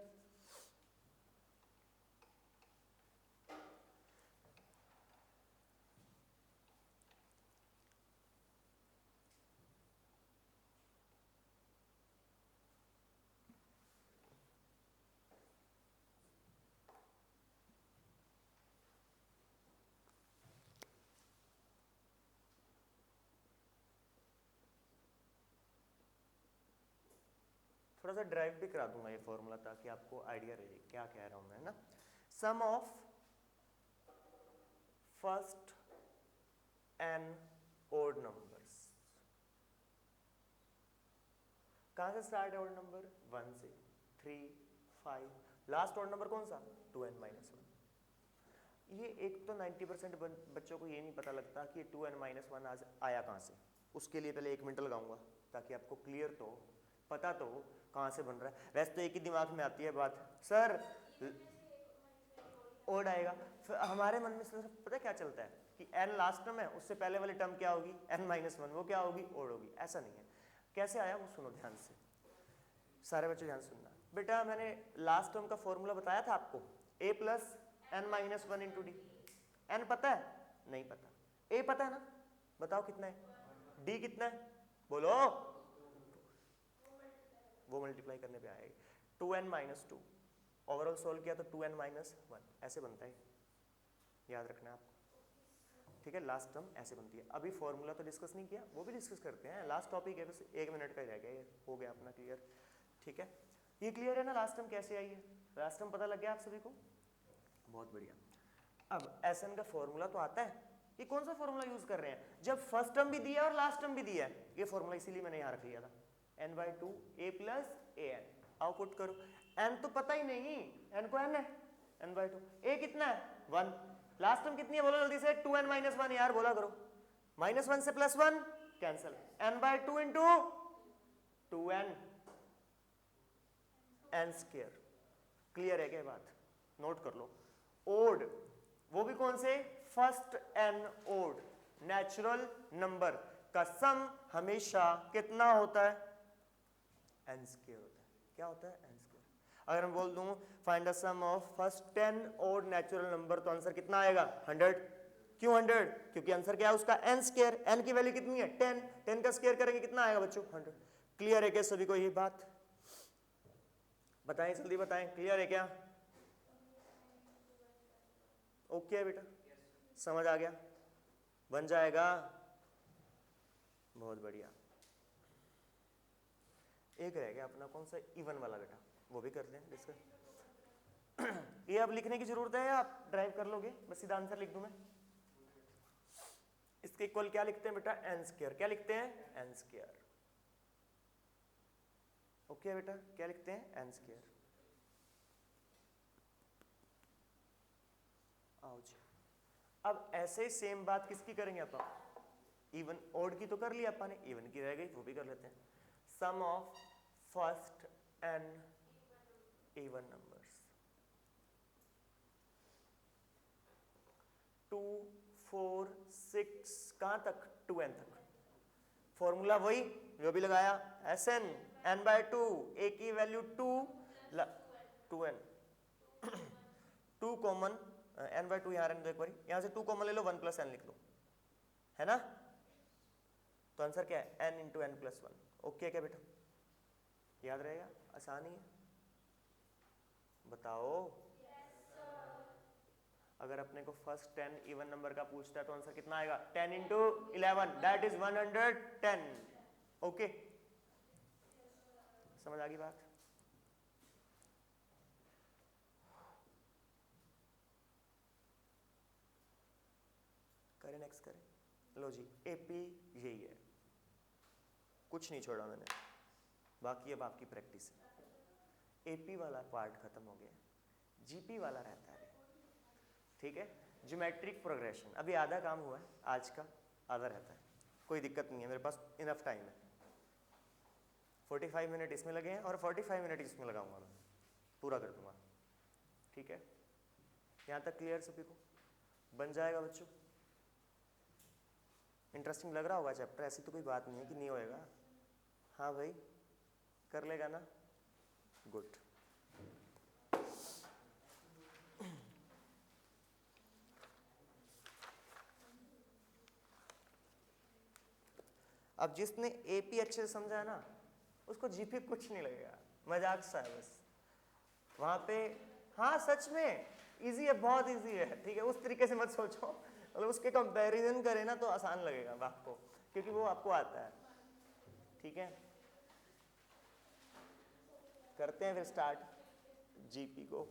Speaker 1: थोड़ा सा ड्राइव भी करा दूंगा ये फॉर्मूला ताकि आपको आइडिया रहे क्या कह रहा हूं मैं, है ना। Sum of first N odd numbers, कहां से स्टार्ट है ओड नंबर? 1 से। 3, 5, लास्ट ओड नंबर कौन सा? 2n-1। ये एक तो 90% बच्चों को ये नहीं पता लगता कि 2n-1 आज आया कहां से। उसके लिए पहले 1 मिनट लगाऊंगा ताकि आपको क्लियर तो पता तो कहाँ से बन रहा है। वैसे तो एक ही दिमाग में आती है बात, सर ओड आएगा। फिर हमारे मन में सर पता क्या चलता है कि n लास्ट टर्म है, उससे पहले वाली टर्म क्या होगी? n-1, वो क्या होगी? ओड होगी। ऐसा नहीं है। कैसे आया वो सुनो ध्यान से, सारे बच्चे ध्यान सुनना बेटा। मैंने लास्ट टर्म का फॉर्मूला बताया था आपको, a + n-1 into D. n पता है? नहीं पता। a पता है ना? बताओ कितना है? d कितना है? बोलो। वो मल्टीप्लाई करने पे आएगी। 2n-2 ओवरऑल सोल्व किया तो 2n-1 ऐसे बनता है, याद रखना आपको। ठीक है, लास्ट टर्म ऐसे बनती है। अभी फॉर्मूला तो डिस्कस नहीं किया, वो भी डिस्कस करते हैं, लास्ट टॉपिक है, बस 1 मिनट का ही रह गया, ये हो गया अपना क्लियर। ठीक है, ये क्लियर है ना? लास्ट टर्म कैसे आई है? लास्ट टर्म पता लग गया आप सभी को? बहुत बढ़िया। अब एसएन का फॉर्मूला तो आता है, ये कौन सा फॉर्मूला यूज कर रहे हैं? जब फर्स्ट टर्म भी दिया है और लास्ट टर्म भी दिया है, ये फॉर्मूला इसीलिए मैंने यहाँ रख लिया था, n/2 a + an। आओ पुट करो, n तो पता ही नहीं, n को n है, n/2। a कितना है? 1। लास्ट टर्म कितनी है बोलो जल्दी से, 2n माइनस 1 यार बोला करो, -1 से +1 cancel, n by 2 into 2n n square. Clear है क्या बात? नोट कर लो। ओड, वो भी कौन से, first n odd, natural number का सम हमेशा कितना होता है, n स्क्वायर होता है। क्या होता है, n स्क्वायर। अगर मैं बोल दूं find the sum of first 10 odd natural number, तो आंसर कितना आएगा, 100। क्यों 100? क्योंकि आंसर क्या है उसका, n स्क्वायर। n की वैल्यू कितनी है, 10, 10 का स्क्वायर करेंगे कितना आएगा बच्चों, 100। क्लियर है क्या सभी को ये बात? बताएं जल्दी बताएं, क्लियर है क्या? ओके है बेटा, समझ आ गया, बन जाएगा, बहुत बढ़िया। एक रह गया अपना, कौन सा, इवन वाला बेटा, वो भी कर लें डिस्कस। ये अब लिखने की जरूरत है या आप ड्राइव कर लोगे, बस सीधा आंसर लिख दूं मैं। इसके इक्वल क्या लिखते हैं बेटा, एन स्क्वायर। क्या लिखते हैं, एन स्क्वायर। ओके बेटा, क्या लिखते हैं, एन स्क्वायर। आओ जी, अब ऐसे ही सेम बात किसकी करेंगे अपन, इवन ओड की तो कर लिया अपन ने, इवन की रह गई, वो भी कर लेते हैं। Sum of first n even numbers, 2 4 6 कहां तक, 2n तक। फॉर्मूला वही जो भी लगाया, Sn n बाय 2, a की वैल्यू 2 2n 2 कॉमन, n बाय 2 यहाँ रहने दो एक बार, यहाँ से 2 कॉमन ले लो, 1 प्लस n लिख लो, है ना। तो आंसर क्या है, n into n plus 1। Okay क्या बेटा, याद रहेगा, आसानी है, बताओ। अगर अपने को फर्स्ट 10 इवन नंबर का पूछता है तो आंसर कितना आएगा, 10 इंटू 11, दैट इज 110। ओके, समझ आ गई बात? करें नेक्स्ट करें, लो जी, एपी यही है, कुछ नहीं छोड़ा मैंने, बाकी अब आपकी प्रैक्टिस है। एपी वाला पार्ट खत्म हो गया, जीपी वाला रहता है, ठीक है। ज्योमेट्रिक प्रोग्रेशन अभी आधा काम हुआ है, आज का आधा रहता है, कोई दिक्कत नहीं है, मेरे पास इनफ टाइम है। 45 मिनट इसमें लगे हैं और 45 मिनट इसमें लगाऊंगा मैं, पूरा कर दूंगा, ठीक है। यहाँ तक क्लियर सभी को, बन जाएगा बच्चों? इंटरेस्टिंग लग रहा होगा चैप्टर, ऐसी तो कोई बात नहीं है कि नहीं होएगा। हाँ भाई, कर लेगा ना, गुड। अब जिसने एपी अच्छे से समझा है ना, उसको जीपी कुछ नहीं लगेगा, मजाक सा है बस वहां पे। हाँ सच में इजी है, बहुत इजी है, ठीक है, उस तरीके से मत सोचो, मतलब उसके कंपैरिजन करें ना तो आसान लगेगा आपको, क्योंकि वो आपको आता है, ठीक है। करते हैं फिर स्टार्ट जीपी को।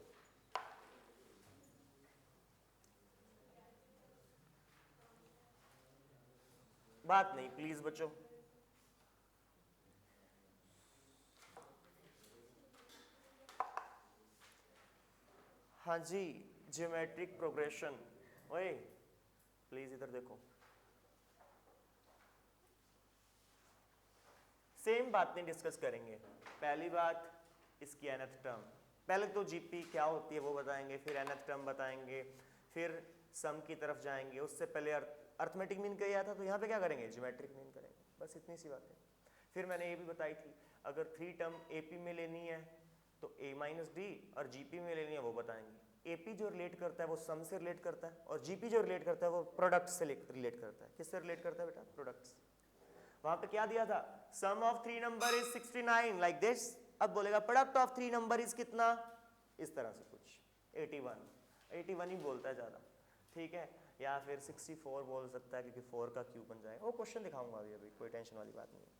Speaker 1: बात नहीं प्लीज बच्चों, हाँ जी, ज्योमेट्रिक प्रोग्रेशन, ओए प्लीज इधर देखो। सेम बातें डिस्कस करेंगे। पहली बात इसकी nth टर्म, पहले तो जीपी क्या होती है वो बताएंगे, फिर nth टर्म बताएंगे, फिर सम की तरफ जाएंगे। उससे पहले अर्थमेटिक मीन किया था, तो यहाँ पे क्या करेंगे, ज्योमेट्रिक मीन करेंगे, बस इतनी सी बात है। फिर मैंने ये भी बताई थी, अगर 3 टर्म एपी में लेनी है तो a माइनस डी, और जीपी में लेनी है वो बताएंगे। एपी जो रिलेट करता है वो सम से रिलेट करता है, और जीपी जो रिलेट करता है वो प्रोडक्ट से रिलेट करता है। किससे रिलेट करता है बेटा, प्रोडक्ट से। वहां पे क्या दिया था, sum of 3 number is 69 like this. अब बोलेगा प्रोडक्ट ऑफ 3 नंबर इज कितना, इस तरह से कुछ 81 ही बोलता है ज्यादा, ठीक है, या फिर 64 बोल सकता है, क्योंकि 4 का क्यूब बन जाएगा। वो क्वेश्चन दिखाऊंगा अभी, कोई टेंशन वाली बात नहीं है।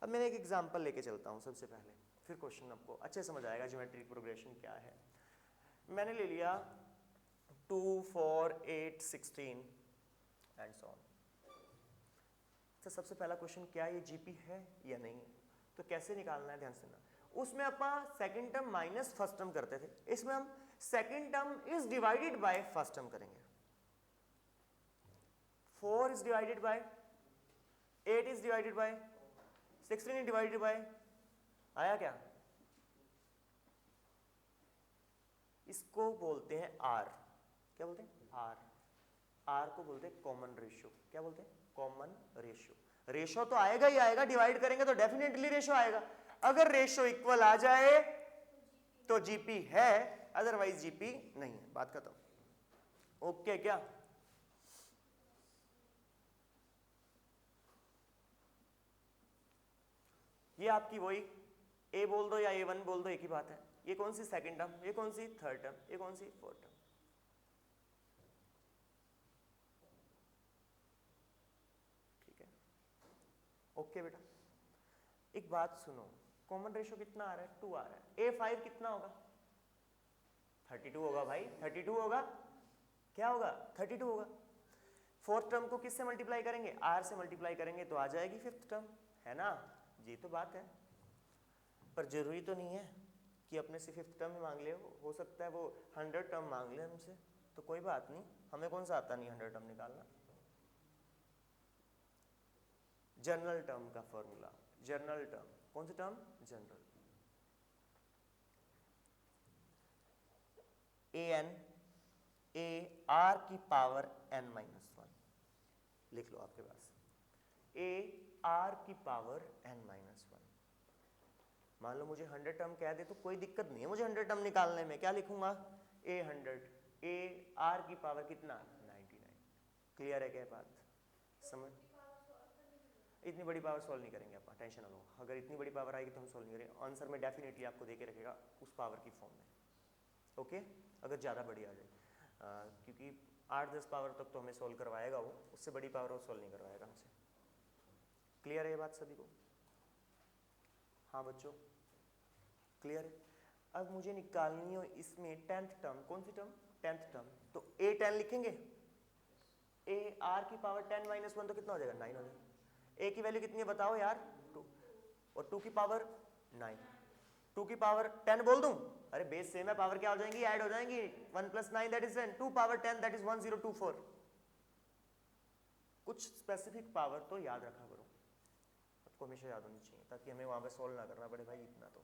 Speaker 1: अब मैं एक एग्जांपल लेके चलता हूँ सबसे पहले, फिर क्वेश्चन आपको अच्छे समझ आएगा ज्योमेट्रिक प्रोग्रेशन क्या है। मैंने ले लिया 2 4 8 16 एंड सो ऑन। तो सबसे पहला क्वेश्चन क्या ये जीपी है या नहीं है, तो कैसे निकालना है, ध्यान से ना। उसमें अपन second term minus first term करते थे, इसमें हम second term is divided by first term करेंगे। 4 is divided by 8 is divided by 16 is divided by, आया क्या? इसको बोलते हैं R. क्या बोलते हैं? R. R को बोलते हैं कॉमन रेशियो. क्या बोलते हैं? Common ratio. रेशियो तो आएगा ही आएगा, डिवाइड करेंगे तो डेफिनेटली रेशियो आएगा. अगर रेशियो इक्वल आ जाए तो जीपी है, अदरवाइज जीपी नहीं है. बात खत्म. ओके क्या? ये आपकी वही ए बोल दो या A1 बोल दो, एक ही बात है. ये कौन सी सेकंड टर्म, ये कौन सी थर्ड टर्म, ये कौन सी फोर्थ टर्म. ठीक है. ओके बेटा, एक बात सुनो, कॉमन रेशियो कितना आ रहा है? 2 आ रहा है. A5 कितना होगा? 32 होगा भाई. 32 होगा. क्या होगा? 32 होगा. फोर्थ टर्म को किससे मल्टीप्लाई करेंगे? R से मल्टीप्लाई करेंगे तो आ जाएगी फिफ्थ टर्म, है ना? ये तो बात है. पर जरूरी तो नहीं है कि अपने से फिफ्थ टर्म मांग ले. हो सकता है वो 100 टर्म मांग ले हमसे, तो कोई बात नहीं. हमें कौन सा आता नहीं 100 टर्म निकालना. जनरल टर्म का फॉर्मूला. जनरल टर्म कौन सी term? General. an a r की पावर n माइनस 1 लिख लो आपके पास. a r की पावर n माइनस 1. मान लो मुझे 100 टर्म कह दे तो कोई दिक्कत नहीं है मुझे 100 टर्म निकालने में. क्या लिखूंगा? a 100 a r की पावर कितना? 99. क्लियर है क्या बात? समझ? इतनी बड़ी पावर सॉल्व नहीं करेंगे आप, टेंशन ना लो. अगर इतनी बड़ी पावर आएगी तो हम सॉल्व नहीं करेंगे. आंसर में डेफिनेटली आपको देके रखेगा उस पावर की फॉर्म में. ओके अगर ज़्यादा बड़ी आ जाए, क्योंकि 8-10 पावर तक तो हमें सॉल्व करवाएगा वो, उससे बड़ी पावर वो सॉल्व नहीं करवाएगा हमसे. क्लियर है ये बात सभी को? हाँ बच्चों क्लियर है. अब मुझे निकालनी हो इसमें 10th टर्म. कौन सी टर्म? 10th term. तो a10 लिखेंगे. a r की पावर 10 माइनस 1 तो कितना हो जाएगा? 9 हो जाएगा. a की वैल्यू कितनी है बताओ यार? 2. और 2 की पावर 9. 2 की पावर 10 बोल दूं? अरे बेस सेम है, पावर क्या हो जाएंगी? ऐड हो जाएंगी. 1 + 9 that is 10. 2 power 10 that is 1024. कुछ स्पेसिफिक पावर तो याद रखा करो, आपको हमेशा याद होनी चाहिए ताकि हमें वहां पे सॉल्व ना करना पड़े भाई इतना तो.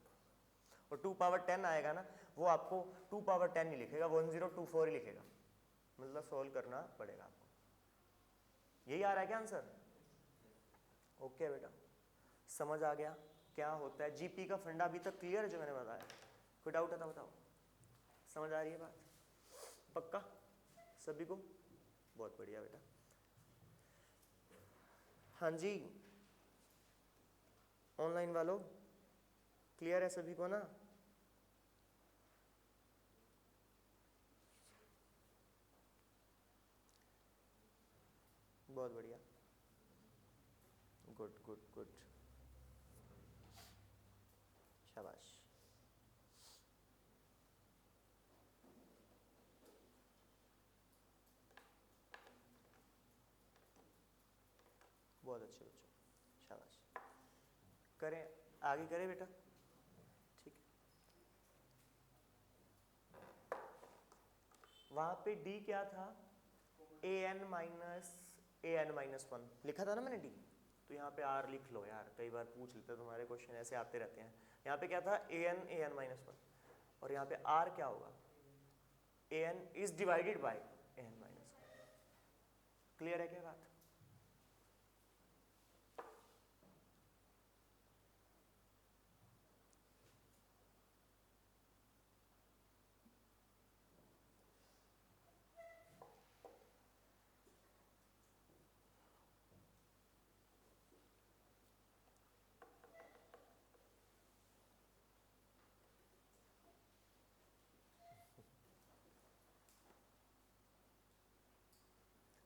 Speaker 1: और 2 पावर 10 आएगा ना, वो आपको 2 पावर 10 नहीं लिखेगा, 1024 ही लिखेगा. मतलब सॉल्व करना पड़ेगा आपको. यही आ रहा है क्या आंसर? ओके बेटा समझ आ गया क्या होता है. जीपी का फंडा अभी तक क्लियर है जो मैंने बताया? कोई डाउट है तो बताओ. समझ आ रही है बात? पक्का सभी को? बहुत बढ़िया बेटा. हाँ जी ऑनलाइन वालों क्लियर है सभी को ना? बहुत बढ़िया. Good good good. शाबाश. बहुत अच्छे बच्चों, शाबाश. करें आगे करें बेटा. ठीक है. वहां पे डी क्या था? an माइनस 1 लिखा था ना मैंने डी. तो यहाँ पे r लिख लो यार, कई बार पूछ लेते हैं तुम्हारे क्वेश्चन ऐसे आते रहते हैं. यहाँ पे क्या था? an minus 1. और यहाँ पे r क्या होगा? an is divided bye an minus 1. Clear है क्या बात?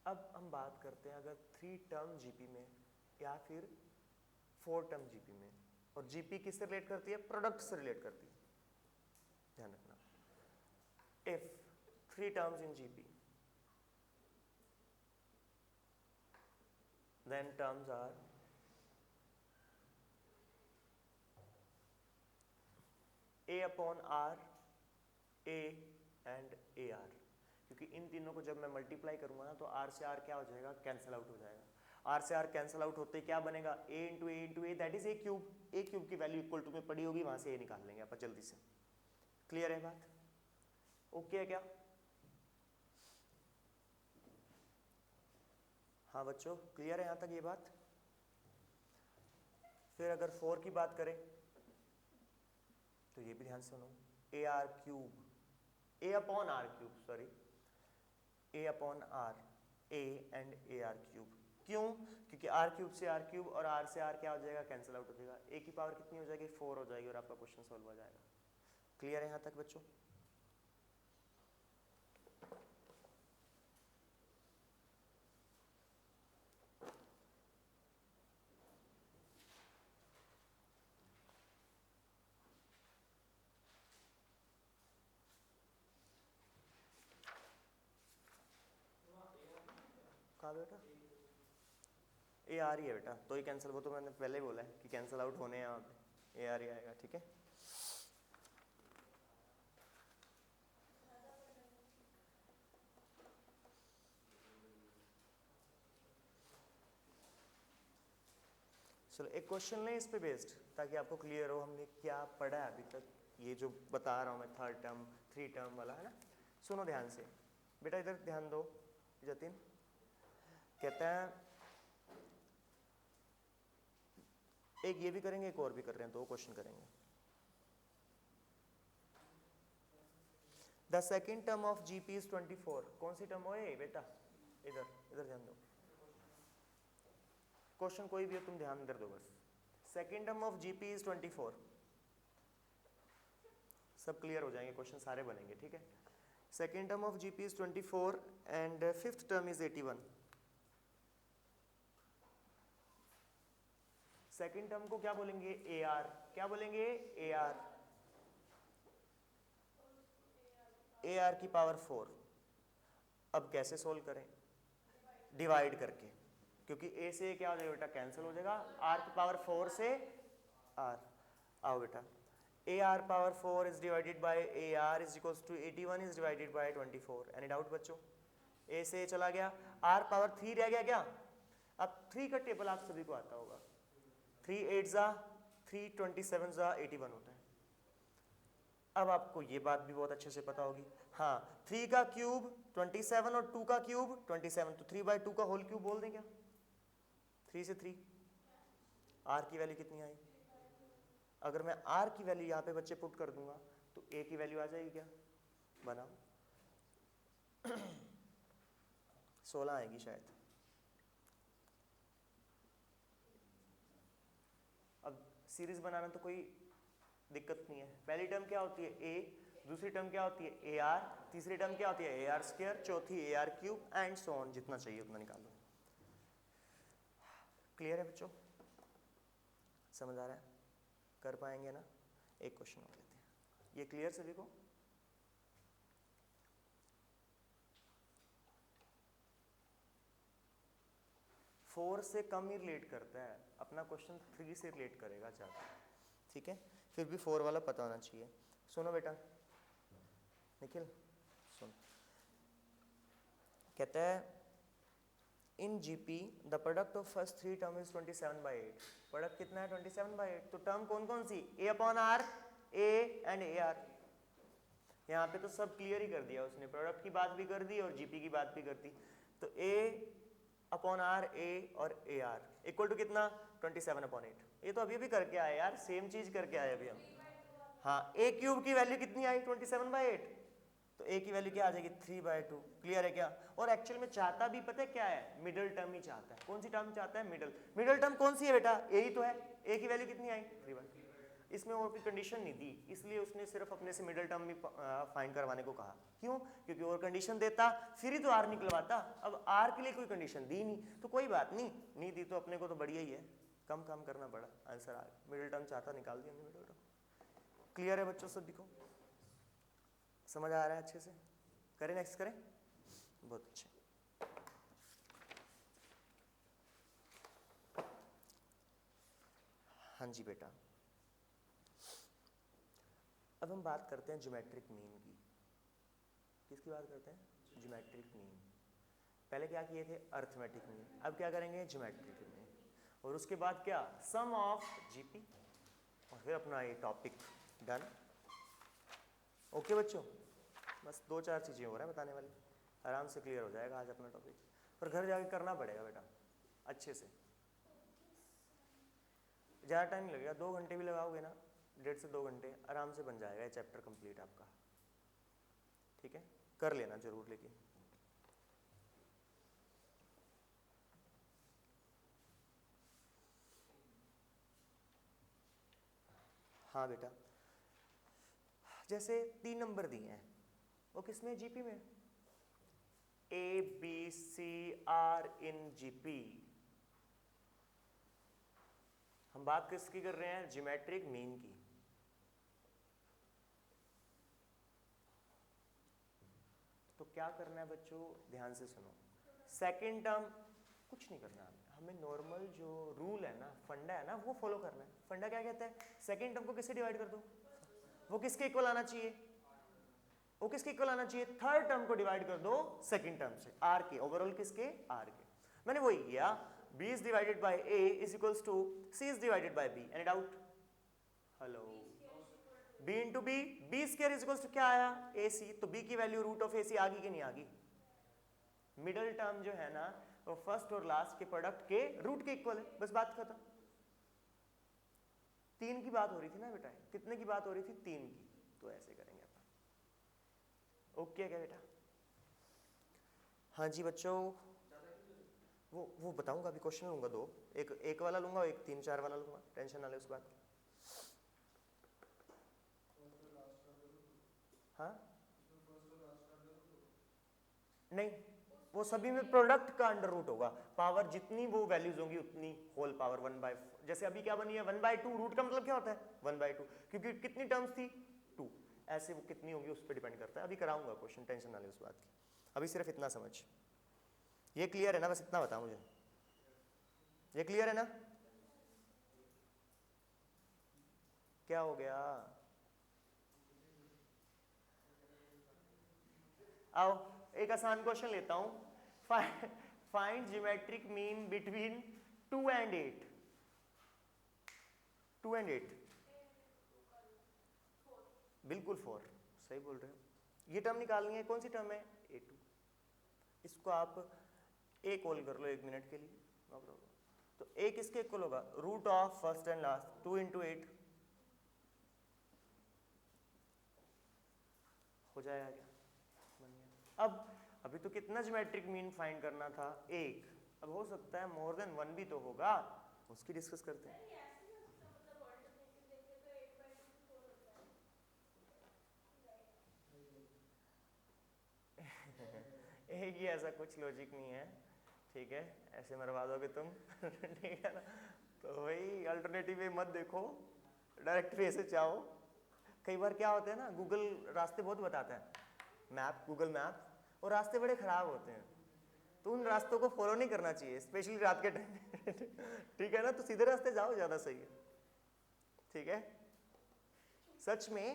Speaker 1: अब हम बात करते हैं अगर 3 टर्म जीपी में या फिर 4 टर्म जीपी में. और जीपी किससे रिलेट करती है? प्रोडक्ट से रिलेट करती है. ध्यान रखना. If 3 terms in GP then terms are a upon r, a and ar. क्योंकि इन तीनों को जब मैं मल्टीप्लाई करूंगा ना तो आर से आर क्या हो जाएगा, कैंसिल आउट हो जाएगा। आर से आर कैंसिल आउट होते क्या बनेगा, A into A that is A cube. A cube की वैल्यू इक्वल टू में पड़ी होगी, वहां से ए निकाल लेंगे अपन जल्दी से। क्लियर है बात, ओके है क्या? हाँ बच्चों क्लियर है यहाँ तक ये बात? फिर अगर 4 की बात करें तो ये भी ध्यान से सुनो, a r cube, a upon r cube, sorry a upon are, A and A r cube. क्यों? क्योंकि आर क्यूब से आर क्यूब और आर से आर क्या हो जाएगा, कैंसिल आउट हो जाएगा। ए की पावर कितनी हो जाएगी, 4 हो जाएगी और आपका क्वेश्चन सॉल्व हो जाएगा। क्लियर है यहाँ तक बच्चों? कहाँ बेटा, ए आर ही है बेटा, तो ही कैंसिल, वो तो मैंने पहले ही बोला है कि कैंसिल आउट होने हैं यहाँ पे, ए आर ही आएगा। ठीक है, चलो एक क्वेश्चन लें इस पे बेस्ड, ताकि आपको क्लियर हो हमने क्या पढ़ा है अभी तक। ये जो बता रहा हूँ मैं, 3rd टर्म 3 टर्म वाला है ना। सुनो ध्यान से बेटा, इधर ध्यान दो जतिन। कहता है एक ये भी करेंगे, एक और भी कर रहे हैं, 2 क्वेश्चन करेंगे। The second term of GP is 24। कौन सी टर्म हो बेटा, इधर इधर ध्यान दो। क्वेश्चन कोई भी हो तुम ध्यान इधर दो बस। Second term of GP is 24। सब क्लियर हो जाएंगे, क्वेश्चन सारे बनेंगे। ठीक है, second term of GP is 24 and fifth term is 81। Second term को क्या बोलेंगे, ए आर। क्या बोलेंगे, ए आर। ए आर की पावर 4। अब कैसे सोल्व करें, डिवाइड करके, क्योंकि ए से क्या हो जाएगा बेटा, कैंसिल हो जाएगा। आर की पावर 4 से आर, आओ बेटा, a r power 4 is divided by a r is equals to 81 is divided by 24। Any doubt बच्चों? ए से ए चला गया, आर पावर 3 रह गया क्या? अब 3 का टेबल आप सभी को आता होगा, 3 8 जा 3, 27 जा 81 होता है। अब आपको ये बात भी बहुत अच्छे से पता होगी, हाँ 3 का क्यूब 27 और 2 का क्यूब 27, तो 3/2 का होल क्यूब बोल दें क्या? 3 से 3, आर की वैल्यू कितनी आई? अगर मैं आर की वैल्यू यहाँ पे बच्चे पुट कर दूंगा तो ए की वैल्यू आ जाएगी क्या? बनाओ 16 आएगी शायद। अब सीरीज बनाना तो कोई दिक्कत नहीं है। पहली टर्म क्या होती है, ए, दूसरी टर्म क्या होती है, ए आर, तीसरी टर्म क्या होती है, ए आर स्क्वायर, चौथी ए r cube and so on, जितना चाहिए उतना निकालो। क्लियर है बच्चों, समझ आ रहा है? कर पाएंगे ना? एक क्वेश्चन और लेते हैं, ये क्लियर सभी को? फोर से कम ही रिलेट करता है अपना क्वेश्चन, 3 से रिलेट करेगा ज़्यादा। ठीक है, फिर भी 4 वाला पता होना चाहिए। सुनो बेटा निखिल, सुन, कहता है in GP the product of first 3 term is 27/8। Product कितना है, 27/8। तो टर्म कौन कौन सी, A upon are, A and A R. यहाँ पे तो सब क्लियर ही कर दिया उसने, प्रोडक्ट की बात भी कर दी और जीपी की बात भी कर दी। तो ए अपॉन आर, ए और ए आर इक्वल टू कितना, 27/8। ये तो अभी भी करके आए यार, सेम चीज करके आए अभी हम। हाँ, ए क्यूब की वैल्यू कितनी आई, 27/8, तो ए की वैल्यू क्या आ जाएगी, 3/2। क्लियर है क्या? और एक्चुअल में चाहता भी पता है क्या है, मिडल टर्म ही चाहता है। कौन सी टर्म चाहता है, मिडल टर्म कौन सी है बेटा, ए ही तो है। ए की वैल्यू कितनी आई, 3/2। इसमें और कोई कंडीशन नहीं दी, इसलिए उसने सिर्फ अपने से मिडल टर्म भी फाइंड करवाने को कहा। क्यों? क्योंकि और कंडीशन देता फिर ही तो आर निकलवाता। अब आर के लिए कोई कंडीशन दी नहीं, तो कोई बात नहीं दी तो अपने को तो बढ़िया ही है, कम काम करना पड़ा, आंसर आ गया। मिडल टर्म चाहता, निकाल दिया मिडल टर्म। क्लियर है बच्चों सभी को, समझ आ रहा है अच्छे से? करें, नेक्स्ट करें, बहुत अच्छे। हाँ जी बेटा, अब हम बात करते हैं ज्योमेट्रिक मीन की। किसकी बात करते हैं, ज्योमेट्रिक मीन। पहले क्या किए थे? अर्थमेटिक मीन, अब क्या करेंगे? Geometric mean. और उसके बाद क्या? सम ऑफ जीपी, और फिर अपना ये टॉपिक डन। ओके बच्चों, बस 2-4 चीजें हो रहा है बताने वाली, आराम से क्लियर हो जाएगा आज अपना टॉपिक। पर घर जाके करना पड़ेगा बेटा अच्छे से, ज़्यादा टाइम नहीं लगेगा, 2 घंटे भी लगाओगे ना, 1.5 से 2 घंटे आराम से बन जाएगा ये चैप्टर कंप्लीट आपका। ठीक है, कर लेना जरूर। लेकिन हाँ बेटा, जैसे 3 नंबर दिए हैं, वो किसमें? जीपी में। A B C are in GP. हम बात किसकी कर रहे हैं? ज्योमेट्रिक मीन की। तो क्या करना है बच्चों, ध्यान से सुनो। सेकंड टर्म कुछ नहीं करना है, हमें नॉर्मल जो रूल है ना, फंडा है ना, वो फॉलो करना है। फंडा क्या कहता है? सेकंड टर्म को किससे डिवाइड कर दो? वो किसके इक्वल आना चाहिए? वो किसके इक्वल आना चाहिए? थर्ड टर्म को डिवाइड कर दो सेकंड टर्म से, आर के। ओवरऑल किसके? आर के। मैंने वही किया, b is divided by a is equals to c is divided by b। Any doubt? Hello, b into b, b square is equals to क्या आया? ac। तो b की वैल्यू रूट ऑफ ac आ गई कि नहीं आ गई? मिडल टर्म जो है ना, वो फर्स्ट और लास्ट के प्रोडक्ट के रूट के इक्वल है, बस बात खत्म। 3 की बात हो रही थी ना बेटा, कितने की बात हो रही थी? 3 की। तो ऐसे करेंगे अपन। ओके क्या बेटा? हाँ जी बच्चों, वो बताऊंगा, अभी क्वेश्चन लूंगा 2, एक वाला लूंगा और एक 3-4 वाला लूंगा, टेंशन ना ले उस बात की। हाँ नहीं, वो सभी में प्रोडक्ट का अंडर रूट होगा, पावर जितनी वो वैल्यूज होंगी उतनी होल पावर 1/4। जैसे अभी क्या बनी है 1/2, रूट का मतलब क्या होता है? 1/2, क्योंकि कितनी टर्म्स थी? 2। ऐसे वो कितनी होंगी उस पर डिपेंड करता है, अभी कराऊंगा क्वेश्चन, टेंशन ना ले उस बात की। अभी सिर्फ इतना समझ, ये क्लियर है ना? बस इतना बता मुझे, ये क्लियर है ना? क्या हो गया? आओ एक आसान क्वेश्चन लेता हूं, find geometric mean between 2 and 8। 2 and 8 बिल्कुल 4, सही बोल रहे हो। ये टर्म निकालनी है, कौन सी टर्म है? a2। इसको आप a कॉल कर लो 1 मिनट के लिए, नो प्रॉब्लम। तो a किसके इक्वल होगा? Root of first and last, 2 into 8 हो जाएगा क्या? अब अभी तो कितना ज्योमेट्रिक मीन फाइंड करना था? 1। अब हो सकता है मोर देन 1 भी तो होगा, उसकी डिस्कस करते हैं। एक ही, ऐसा कुछ लॉजिक नहीं है, ठीक है? ऐसे मरवा दोगे तुम ठीक है ना? तो वही अल्टरनेटिव वे मत देखो, डायरेक्ट वे से चाहो। कई बार क्या होता है ना, गूगल रास्ते बहुत बताता है, मैप, गूगल मैप, और रास्ते बड़े खराब होते हैं, तो उन रास्तों को फॉलो नहीं करना चाहिए, स्पेशली रात के टाइम ठीक है ना? तो सीधे रास्ते जाओ, ज्यादा सही है, ठीक है? सच में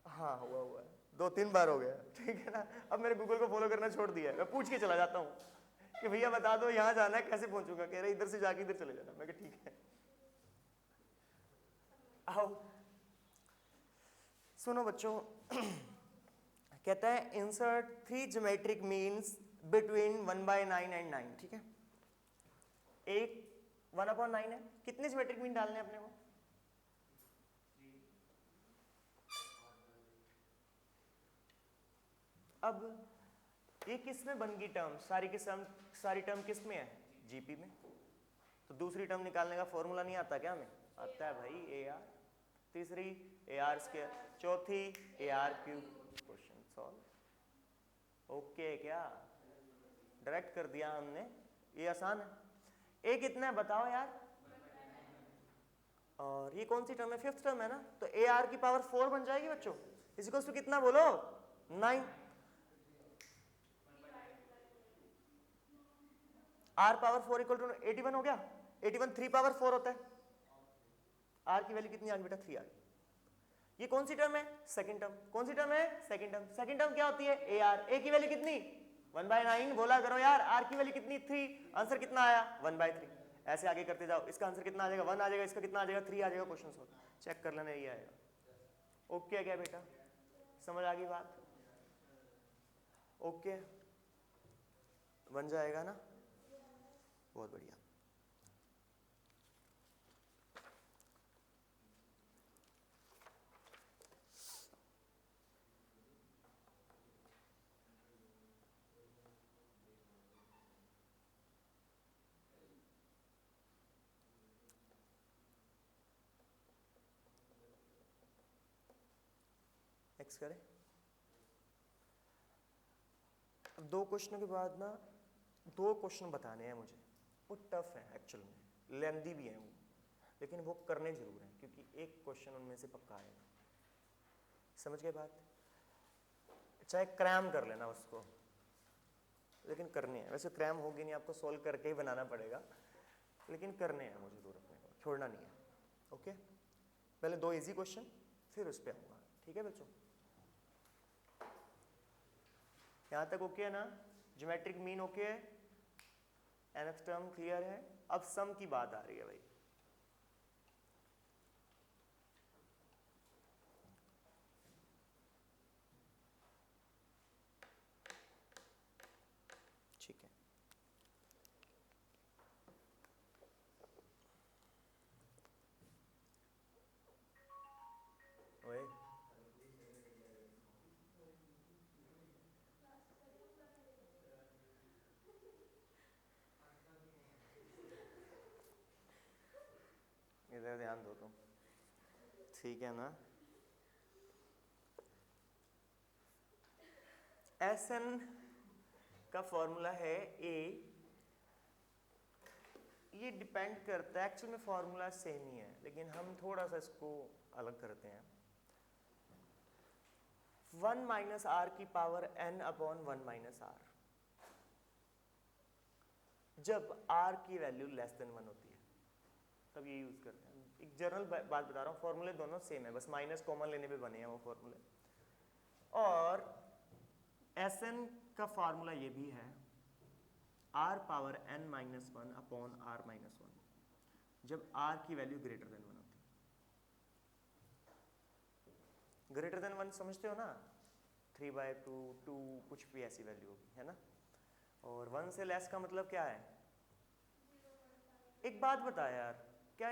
Speaker 1: हाँ हुआ है, 2-3 बार हो गया, ठीक है ना? अब मैंने गूगल को फॉलो करना छोड़ दिया है, मैं पूछ के चला जाता हूँ कि भैया बता दो यहाँ जाना है, कैसे पहुंचूंगा? कह रहे इधर से जाके इधर चले जाना। मैं कहा ठीक है। आओ सुनो बच्चों कहता है insert 3 geometric means between 1/9 and 9। ठीक है, एक 1/9 है, कितने ज्योमेट्रिक मीन डालने हैं अपने को? अब ये किस में बन गई टर्म? सारी टर्म किस में है? जीपी में। तो दूसरी टर्म निकालने का फॉर्मूला नहीं आता क्या हमें? आता है भाई, ए आर। तीसरी ए आर स्क्वायर, चौथी ए r cube. Question solve. Okay क्या? डायरेक्ट कर दिया हमने, ये आसान है। ए कितना है बताओ यार? और ये कौन सी टर्म है? 5th टर्म है ना, तो ए आर की पावर 4 बन जाएगी बच्चों, इज इक्वल्स टू कितना बोलो? 9। आर पावर 4 इक्वल टू 81 हो गया। 81 3 पावर 4 होता है। आर की वैल्यू कितनी आ गई बेटा? 3 आ गई। ये कौन सी टर्म है? Second term. कौन सी टर्म है? Second term. सेकंड टर्म क्या होती है? A R. ए की वैल्यू कितनी? 1/9। बोला करो यार, आर की वैल्यू कितनी? 3। आंसर कितना आया? 1/3। ऐसे आगे करते जाओ, इसका आंसर कितना आ जाएगा? 1 आ जाएगा, इसका कितना आ जाएगा? 3 आ जाएगा। क्वेश्चन सॉल्व चेक कर लेना, ये आएगा। ओके है क्या बेटा? समझ आ गई बात? ओके बन जाएगा ना? बहुत बढ़िया। नेक्स्ट करें। अब 2 क्वेश्चनों के बाद ना 2 क्वेश्चन बताने हैं मुझे, वो टफ है एक्चुअल में, लेंदी भी है वो, लेकिन वो करने जरूर हैं क्योंकि एक क्वेश्चन उनमें से पक्का आएगा। समझ गए बात? चाहे क्रैम कर लेना उसको, लेकिन करने हैं। वैसे क्रैम होगी नहीं, आपको सोल्व करके ही बनाना पड़ेगा, लेकिन करने हैं मुझे दूर अपने को, छोड़ना नहीं है। ओके, पहले 2 इजी क्वेश्चन फिर उस पर आऊँगा। ठीक है बच्चों, यहाँ तक ओके है ना? ज्योमेट्रिक मीन ओके है, nth टर्म क्लियर है। अब सम की बात आ रही है भाई। ठीक है, ओए इधर ध्यान दो तुम, ठीक है ना? Sn का फॉर्मूला है A, ये डिपेंड करता है, एक्चुअल में फॉर्मूला सेम ही है लेकिन हम थोड़ा सा इसको अलग करते हैं। 1 माइनस आर की power n upon 1 minus r, जब r की वैल्यू लेस देन 1 होती है तब ये यूज करते हैं। एक जनरल बात बता रहा हूँ, फॉर्मूले दोनों सेम है, बस माइनस कॉमन लेने पे बने हैं वो फॉर्मूले। और Sn का फॉर्मूला ये भी है, r power n minus 1 upon r minus 1, जब r की वैल्यू ग्रेटर देन 1 होती है। ग्रेटर देन 1 समझते हो ना? 3/2, 2, कुछ भी ऐसी वैल्यू होगी, है ना? और 1 से लेस का मतलब क्या है? एक बात बता यार, क्या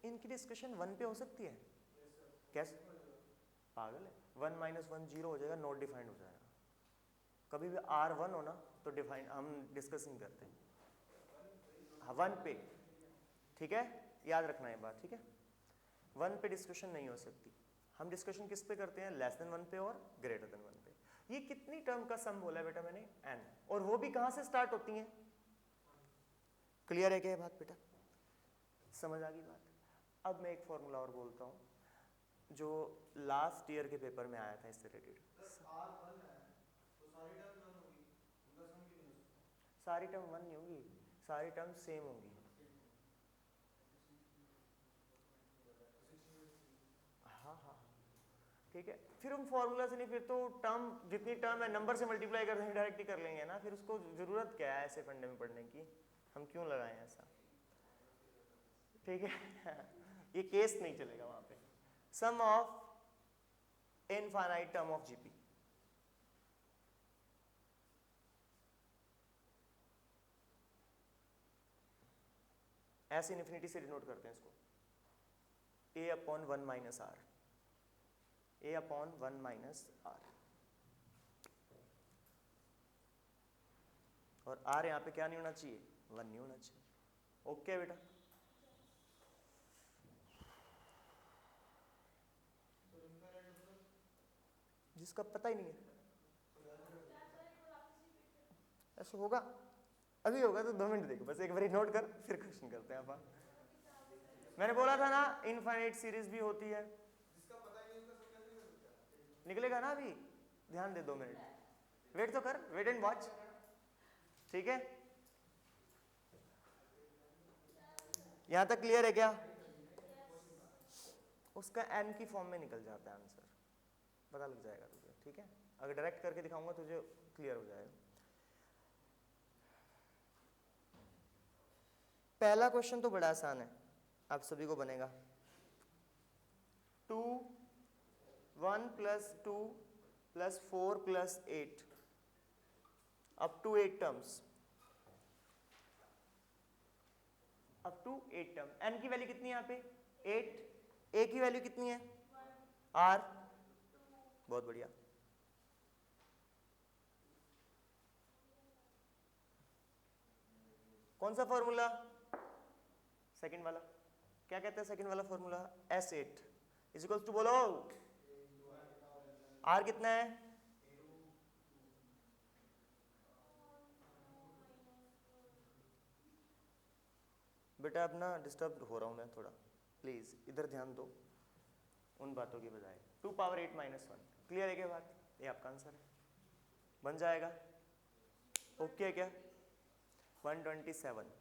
Speaker 1: इनकी डिस्कशन 1 पे हो सकती है? कैसे? पागल है? 1 माइनस 1 0 हो जाएगा, नॉट डिफाइंड हो जाएगा। कभी भी R1 हो ना तो डिफाइन हम डिस्कस नहीं करते। हाँ 1 पे, ठीक है, याद रखना ये बात, ठीक है? 1 पे डिस्कशन नहीं हो सकती। हम डिस्कशन किस पे करते हैं? लेस देन 1 पे और ग्रेटर देन 1 पे। ये कितनी टर्म का सम बोला है बेटा मैंने? n, और वो भी कहां से स्टार्ट होती हैं? क्लियर है क्या ये बात बेटा? समझ आ गई बात? अब मैं एक फॉर्मूला और बोलता हूं जो लास्ट ईयर के पेपर में आया था इससे रिलेटेड। सारी टर्म 1 नहीं होगी, सारी टर्म सेम होगी। हाँ हाँ ठीक है, फिर हम फॉर्मूला से नहीं, फिर तो टर्म जितनी टर्म है नंबर से मल्टीप्लाई कर देंगे, डायरेक्टली कर लेंगे ना, फिर उसको जरूरत क्या है ऐसे फंडे में पढ़ने की? हम क्यों लगाएं ऐसा? ठीक है ये केस नहीं चलेगा वहां पे। Sum of infinite term of GP, ऐसे इन्फिनिटी से डिनोट करते हैं इसको, a upon 1 minus R, a upon 1 minus R, और r यहाँ पे क्या नहीं होना चाहिए? 1 नहीं होना चाहिए। ओके बेटा, जिसका पता ही नहीं है ऐसा होगा, अभी होगा तो 2 मिनट देखो बस, एक बार नोट कर फिर क्वेश्चन करते हैं अपन। मैंने बोला था ना इनफाइनाइट सीरीज भी होती है, निकलेगा ना अभी, ध्यान दे 2 मिनट वेट तो कर, वेट एंड वॉच, ठीक है? यहां तक क्लियर है क्या? उसका n की फॉर्म में निकल जाता है आंसर, पता लग जाएगा तुझे, ठीक है। अगर डायरेक्ट करके दिखाऊंगा तुझे क्लियर हो जाएगा। पहला क्वेश्चन तो बड़ा आसान है, आप सभी को बनेगा। 2 1 + 2 + 4 + 8 up to 8 terms, up to 8 term. n की वैल्यू कितनी है यहाँ पे 8, a की वैल्यू कितनी है r, बहुत बढ़िया। कौन सा फॉर्मूला, सेकंड वाला, क्या कहते हैं सेकंड वाला फॉर्मूला, S8 = बोलो r कितना है, बेटा अपना डिस्टर्ब हो रहा हूं मैं थोड़ा, प्लीज इधर ध्यान दो उन बातों की बजाय। 2⁻8 - 1, क्लियर है क्या बात, ये आपका आंसर है, बन जाएगा। ओके है क्या, 127,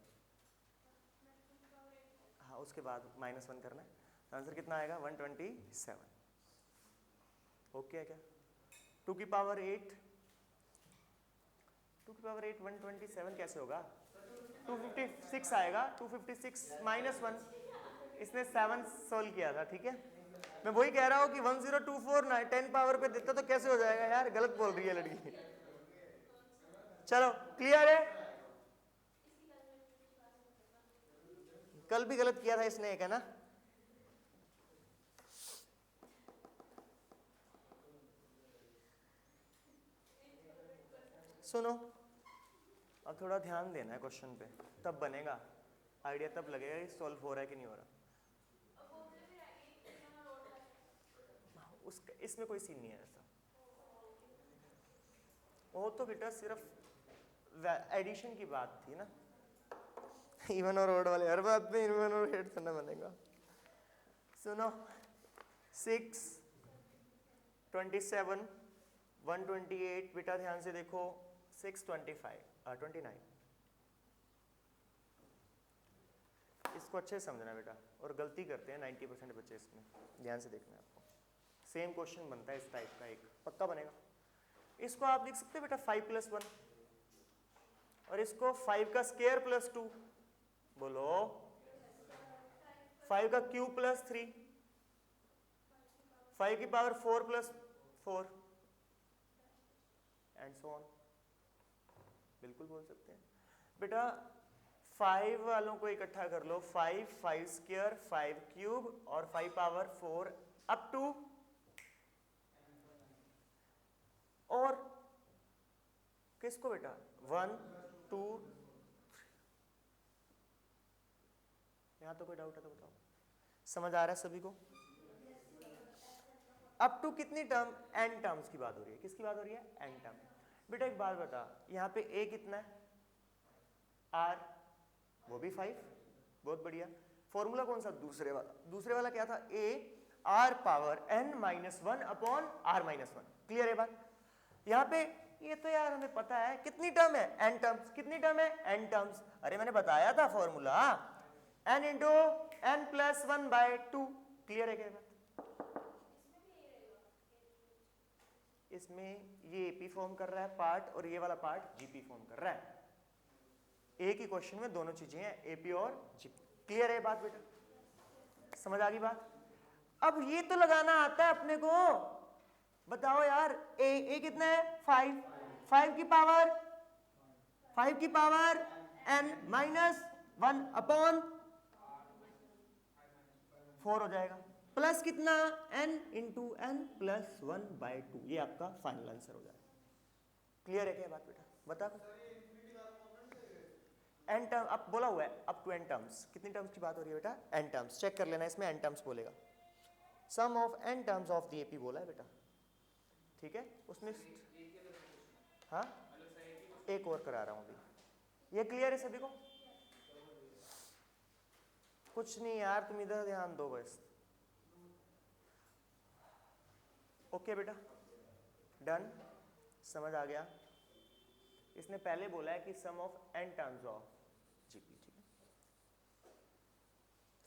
Speaker 1: हाँ उसके बाद -1 करना है, तो आंसर कितना आएगा 127। ओके है क्या, 2⁸ 127 कैसे होगा, 256 आएगा, 256 - 1, इसने 7 सोल्व किया था, ठीक है। मैं वही कह रहा हूँ कि 1024 10 पावर पे देता तो कैसे हो जाएगा यार, गलत बोल रही है लड़की। चलो क्लियर है, कल भी गलत किया था इसने एक, है ना। सुनो अब थोड़ा ध्यान देना है क्वेश्चन पे, तब बनेगा आइडिया, तब लगेगा कि सॉल्व हो रहा है कि नहीं हो रहा। उसका इसमें कोई सीन नहीं है ऐसा, वो तो बेटा सिर्फ एडिशन की बात थी ना। इवन और ओड वाले हर बात में इवन और हेड करना बनेगा। सुनो 6 27 128, बेटा ध्यान से देखो 6 29, इसको अच्छे से समझना बेटा, और गलती करते हैं 90% बच्चे इसमें, ध्यान से देखना है आपको। सेम क्वेश्चन बनता है इस टाइप का, एक पक्का बनेगा। इसको आप लिख सकते हैं बेटा 5 + 1, और इसको 5 का स्क्वायर + 2, बोलो 5 का क्यूब + 3, 5 की पावर 4 + 4 एंड सो ऑन, बिल्कुल बोल सकते हैं बेटा। 5 वालों को इकट्ठा कर लो, 5 5 स्क्वायर 5 क्यूब और 5 पावर 4 अप टू, और किसको बेटा 1 2, यहां तो कोई डाउट है तो बताओ, समझ आ रहा है सभी को। अप टू कितनी टर्म, n टर्म्स की बात हो रही है, किसकी बात हो रही है, n टर्म। बेटा एक बात बता, यहाँ पे a कितना है r, वो भी 5, बहुत बढ़िया। फॉर्मूला कौन सा, दूसरे वाला क्या था, a r power n - 1 upon r - 1, clear है बात। यहाँ पे ये तो यार हमें पता है कितनी टर्म है, n टर्म्स, कितनी टर्म है n टर्म्स, अरे मैंने बताया था फॉर्मूला n × n + 1/2, क्लियर है क्या बात। इसमें ये AP फॉर्म कर रहा है पार्ट, और ये वाला पार्ट GP फॉर्म कर रहा है। एक ही क्वेश्चन में दोनों चीजें हैं, AP और GP, क्लियर है बात बेटा, समझ आ गई बात। अब ये तो लगाना आता है अपने को, बताओ यार a कितना है 5, 5 की पावर n - 1 अपॉन 4 हो जाएगा, प्लस कितना n × n + 1/2, ये आपका फाइनल आंसर हो जाएगा। क्लियर है क्या बात बेटा, बता n टर्म अब बोला हुआ है अप टू n टर्म्स, कितनी टर्म्स की बात हो रही है बेटा, n टर्म्स, चेक कर लेना इसमें n टर्म्स बोलेगा, sum of n terms of the AP बोला है बेटा, ठीक है। उसमें हाँ एक और करा रहा हूँ अभी, ये क्लियर है सभी को, कुछ नहीं यार तुम इधर ध्यान दो बस। ओके बेटा डन, समझ आ गया। इसने पहले बोला है कि sum of n terms of GP, ठीक है।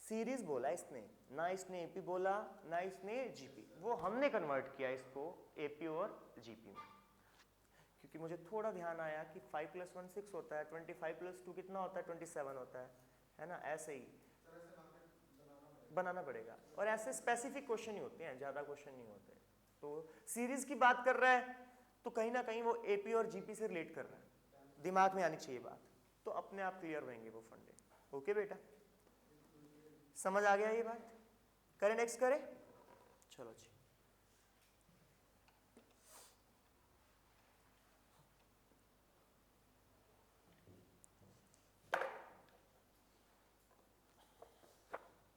Speaker 1: सीरीज बोला इसने, ना इसने एपी बोला ना इसने जीपी, वो हमने कन्वर्ट किया इसको एपी और जीपी में, क्योंकि मुझे थोड़ा ध्यान आया कि 5 + 1 6 होता है, 25 + 2 कितना होता है 27 होता है ना, ऐसे ही बनाना पड़ेगा। और ऐसे स्पेसिफिक क्वेश्चन ही होते हैं, ज्यादा क्वेश्चन नहीं होते। तो सीरीज की बात कर रहा है तो कहीं ना कहीं वो एपी और जीपी से रिलेट कर रहा है, दिमाग में आनी चाहिए बात, तो अपने आप क्लियर होंगे वो फंडे। ओके बेटा, समझ आ गया ये बात? करें नेक्स्ट करें, चलो जी।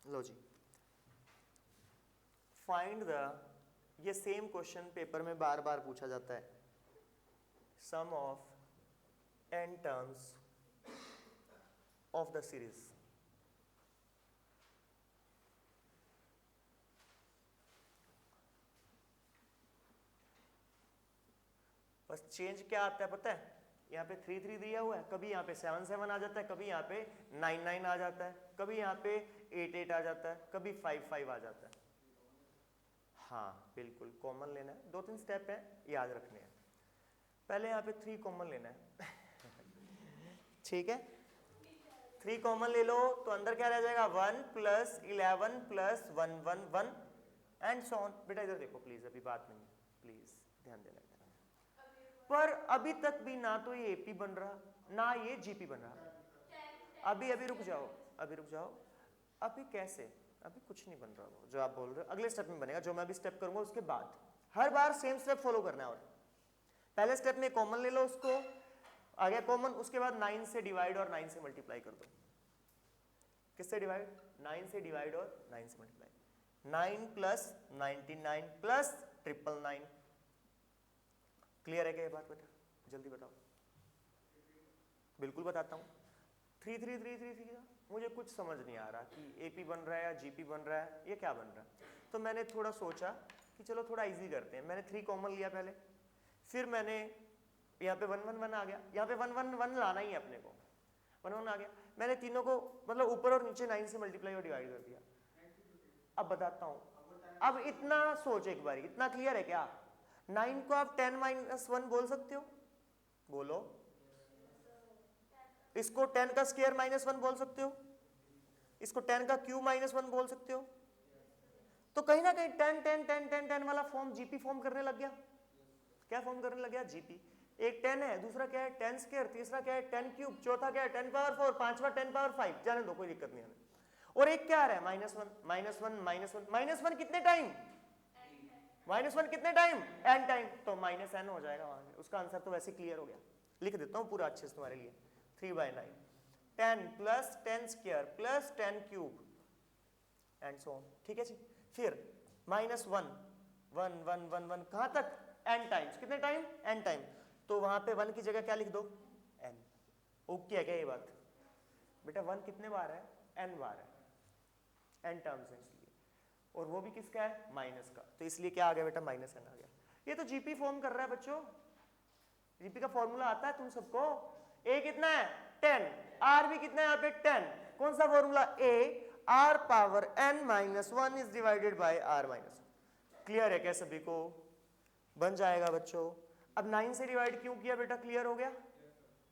Speaker 1: लो जी, फाइंड द, ये सेम क्वेश्चन पेपर में बार बार पूछा जाता है, sum of n terms of the series. बस चेंज क्या आता है पता है, यहाँ पे 3 3 दिया हुआ है, कभी यहाँ पे 7 7 आ जाता है, कभी यहाँ पे 9 9 आ जाता है, कभी यहाँ पे 8 8 आ जाता है, कभी 5 5 आ जाता है। हाँ बिल्कुल, कॉमन लेना है, 2 3 स्टेप है याद रखने हैं। पहले यहाँ पे 3 कॉमन लेना है ठीक है, 3 कॉमन ले लो तो अंदर क्या रह जाएगा 1 + 11 + 1 1 1 एंड सो ऑन। बेटा इधर देखो प्लीज, अभी बात नहीं, प्लीज ध्यान देना। पर अभी तक भी ना तो ये एपी बन रहा ना ये जीपी बन रहा। अभी रुक जाओ, अभी कैसे, अभी कुछ नहीं बन रहा वो जो आप बोल रहे हो, अगले स्टेप में बनेगा, जो मैं अभी स्टेप करूंगा उसके बाद। हर बार सेम स्टेप फॉलो करना है। और पहले स्टेप में कॉमन ले लो, उसको आ गया कॉमन, उसके बाद 9 से डिवाइड और 9 से मल्टीप्लाई कर दो। किससे डिवाइड? 9 से डिवाइड और 9 से मल्टीप्लाई। 9 + 99 + 999। क्लियर है क्या ये बात बेटा? जल्दी बताओ। बिल्कुल बताता हूँ। 3 3 3 3 3 मुझे कुछ समझ नहीं आ रहा कि एपी बन रहा है या जीपी बन रहा है, ये क्या बन रहा है। तो मैंने थोड़ा सोचा कि चलो थोड़ा इजी करते हैं। मैंने 3 कॉमन लिया पहले, फिर मैंने यहाँ पे 1 1 1 आ गया, यहाँ पे 1 1 1 लाना ही है अपने को, 1 1 आ गया। मैंने तीनों को मतलब ऊपर और नीचे 9 से मल्टीप्लाई और डिवाइड कर दिया। अब बताता हूँ, अब इतना सोच एक बार, इतना क्लियर है क्या? 9 को आप 10 - 1 बोल सकते हो, बोलो। इसको 10 का स्क्वायर -1 बोल सकते हो, इसको 10 का क्यूब -1 बोल सकते हो। तो कहीं ना कहीं 10 10 10 10 10 वाला फॉर्म जीपी फॉर्म करने लग गया। क्या फॉर्म करने लग गया? जीपी। एक 10 है, दूसरा क्या है 10 स्क्वायर, तीसरा क्या है 10 क्यूब, चौथा क्या है 10 पावर 4, पांचवा 10 पावर 5, जाने दो कोई दिक्कत नहीं है। और एक क्या आ रहा है -1 -1 कितने टाइम? -1 कितने टाइम? n टाइम, तो -n हो जाएगा वहां से। उसका आंसर तो वैसे क्लियर हो गया, लिख देता हूं पूरा अच्छे से तुम्हारे लिए। 3/9 10 + 10 square + 10 cube and so on. ठीक है जी। फिर -1 1 1 1 1 कहां तक? n times. कितने टाइम? n time. तो वहां पे 1 की जगह क्या लिख दो? n। ओके है क्या ये बात? बेटा 1 कितने बार है? n बार है, n टर्म्स है इसलिए, और वो भी किसका है? माइनस का, तो इसलिए क्या आ गया बेटा? -n आ गया। ये तो जीपी फॉर्म कर रहा है बच्चों। जीपी का फॉर्मूला आता है तुम सबको? a कितना है? 10, r भी कितना है यहाँ पे? 10। कौन सा formula? a r⁻n - 1 is divided bye r-1। Clear है क्या सभी को? बन जाएगा बच्चों। अब 9 से डिवाइड क्यों किया बेटा? क्लियर हो गया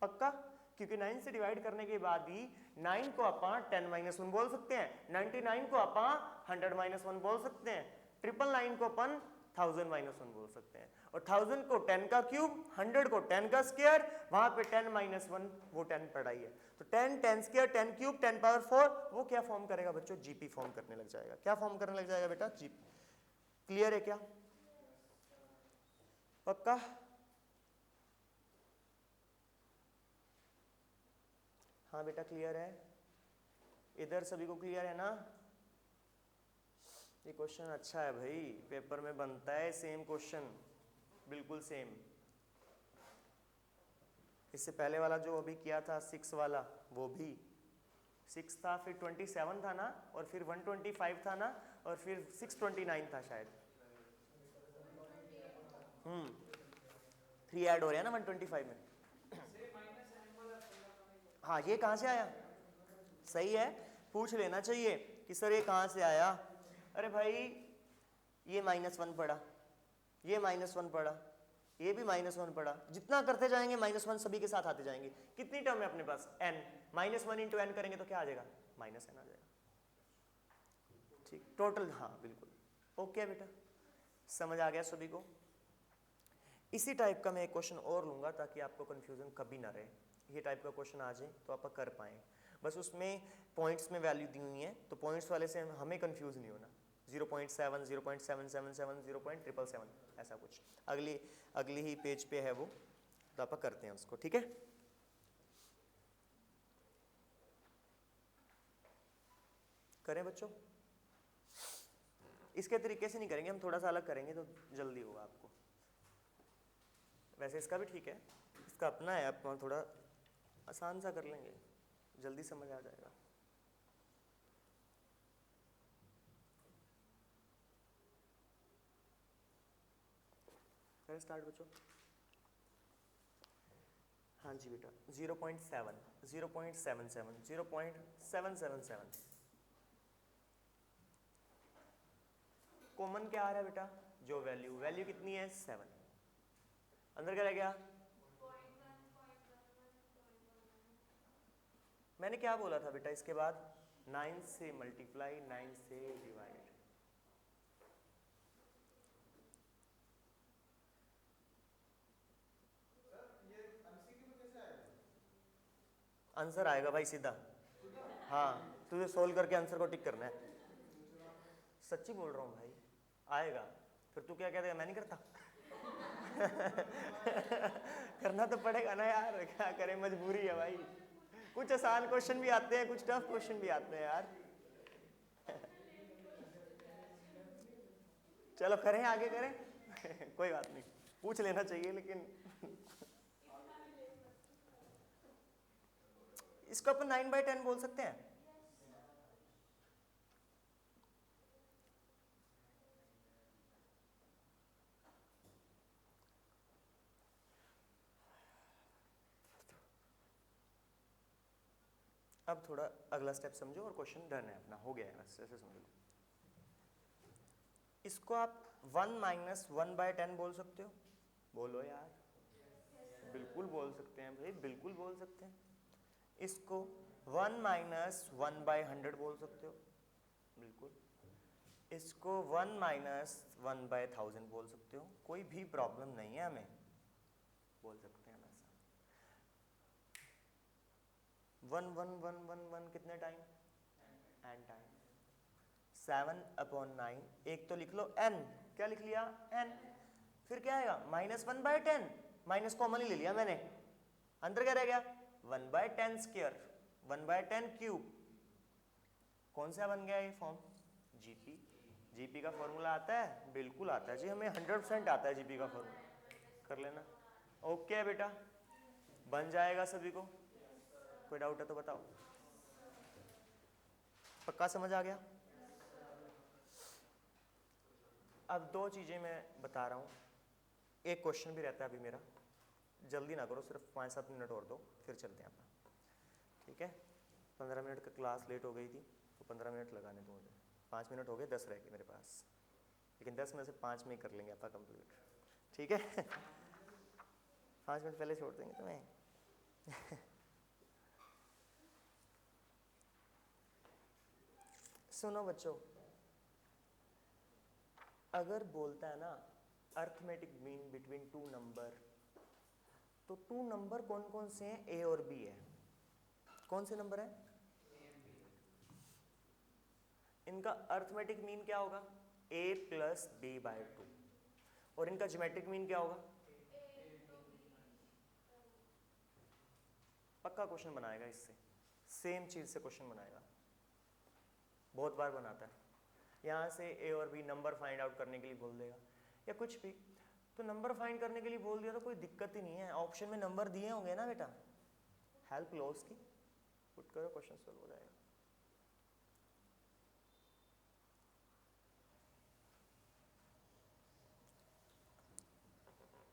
Speaker 1: पक्का? क्योंकि 9 से डिवाइड करने के बाद ही 9 को अपन 10 - 1 बोल सकते हैं, 99 को अपन 100 - 1 बोल सकते हैं, 999 को अपन 1000 - 1 बोल सकते हैं, और 1000 को 10 का क्यूब, 100 को 10 का स्क्वायर, वहां पे 10 - 1 वो 10 पढ़ाई है। तो 10 10 स्क्वायर 10 क्यूब 10 पावर 4 वो क्या फॉर्म करेगा बच्चों? जीपी फॉर्म करने लग जाएगा। क्या फॉर्म करने लग जाएगा बेटा? जीपी। क्लियर है क्या? पक्का? हाँ बेटा क्लियर है? इधर सभी को क्लियर है ना? ये क्वेश्चन अच्छा है भाई, पेपर में बनता है सेम क्वेश्चन, बिल्कुल सेम। इससे पहले वाला जो अभी किया था 6 वाला, वो भी 6 था, फिर 27 था ना, और फिर 125 था ना, और फिर 629 था शायद। 3 ऐड हो रहे हैं ना 125 में। हाँ ये कहाँ से आया? सही है, पूछ लेना चाहिए कि सर ये कहाँ से आया, अरे भाई ये -1 पड़ा, ये -1 पड़ा, ये भी -1 पड़ा, जितना करते जाएंगे -1 सभी के साथ आते जाएंगे। कितनी टर्म है अपने पास, n, -1 इंटू n करेंगे तो क्या आ जाएगा, -n आ जाएगा। ठीक, टोटल, हाँ बिल्कुल ओके बेटा, समझ आ गया सभी को। इसी टाइप का मैं एक क्वेश्चन और लूंगा ताकि आपको कंफ्यूजन कभी ना रहे, ये टाइप का क्वेश्चन आ जाए तो आप कर पाएँ। बस उसमें पॉइंट्स में वैल्यू दी हुई है तो पॉइंट्स वाले से हमें कंफ्यूज नहीं होना, 0.7, 0.777, 0.777 ऐसा कुछ, अगली ही पेज पे है वो, तो आप करते हैं उसको, ठीक है। करें बच्चों, इसके तरीके से नहीं करेंगे हम, थोड़ा सा अलग करेंगे तो जल्दी होगा आपको। वैसे इसका भी ठीक है, इसका अपना है, आप थोड़ा आसान सा कर लेंगे, जल्दी समझ आ जाएगा। करें स्टार्ट बच्चों। हाँ जी बेटा, 0.7, 0.77, 0.777, कॉमन क्या आ रहा है बेटा, जो वैल्यू कितनी है 7, अंदर क्या रह गया, मैंने क्या बोला था बेटा इसके बाद, 9 से मल्टीप्लाई, 9 से डिवाइड, आंसर आएगा भाई सीधा, हाँ तुझे सोल्व करके आंसर को टिक करना है, सच्ची बोल रहा हूँ भाई, आएगा। फिर तू क्या कहता है, मैं नहीं करता करना तो पड़ेगा ना यार, क्या करें, मजबूरी है भाई। कुछ आसान क्वेश्चन भी आते हैं, कुछ टफ क्वेश्चन भी आते हैं यार चलो करें, आगे करें कोई बात नहीं, पूछ लेना चाहिए, लेकिन इसको अपन 9/10 बोल सकते हैं। अब थोड़ा अगला स्टेप समझो और क्वेश्चन डन है अपना, हो गया है बस, ऐसे समझ लो। इसको आप 1 - 1/10 बोल सकते हो, बोलो यार, बिल्कुल बोल सकते हैं भाई, बिल्कुल बोल सकते हैं। इसको 1 - 1/100 बोल सकते हो, बिल्कुल। इसको 1 - 1/1000 बोल सकते हो, कोई भी प्रॉब्लम नहीं है, हमें बोल सकते हैं ऐसा। 1 1 1 1 1 कितने टाइम, n टाइम, 7/9, एक तो लिख लो n, क्या लिख लिया n, फिर क्या आएगा -1/10, माइनस कॉमन ही ले लिया मैंने, अंदर क्या रह गया 1/10 स्क्वायर, 1/10 क्यूब, कौन सा बन गया ये फॉर्म, जीपी। जीपी का फॉर्मूला आता है, बिल्कुल आता है जी, हमें 100% आता है जीपी का फॉर्मूला, कर लेना। ओके है बेटा, बन जाएगा सभी को, कोई डाउट है तो बताओ, पक्का समझ आ गया। अब दो चीज़ें मैं बता रहा हूँ, एक क्वेश्चन भी रहता है अभी मेरा, जल्दी ना करो, सिर्फ 5-7 मिनट और दो, फिर चलते हैं अपना, ठीक है। 15 मिनट का क्लास लेट हो गई थी तो 15 मिनट लगाने दो मुझे, 5 मिनट हो गए, 10 रह गए मेरे पास, लेकिन 10 में से 5 में ही कर लेंगे आपका कंप्लीट, ठीक है 5 मिनट पहले छोड़ देंगे तुम्हें सुनो बच्चों, अगर बोलता है ना अर्थमेटिक मीन बिटवीन 2 नंबर, तो 2 नंबर कौन कौन से हैं, ए और बी है, कौन से नंबर है, इनका अर्थमेटिक मीन क्या होगा, a + b/2, और इनका ज्योमेट्रिक मीन क्या होगा, पक्का क्वेश्चन बनाएगा इससे, सेम चीज से क्वेश्चन बनाएगा, बहुत बार बनाता है, यहाँ से ए और बी नंबर फाइंड आउट करने के लिए बोल देगा या कुछ भी, तो नंबर फाइंड करने के लिए बोल दिया तो कोई दिक्कत ही नहीं है, ऑप्शन में नंबर दिए होंगे ना बेटा, हेल्प लो उसकी, पुट करो, क्वेश्चन सॉल्व हो जाएगा।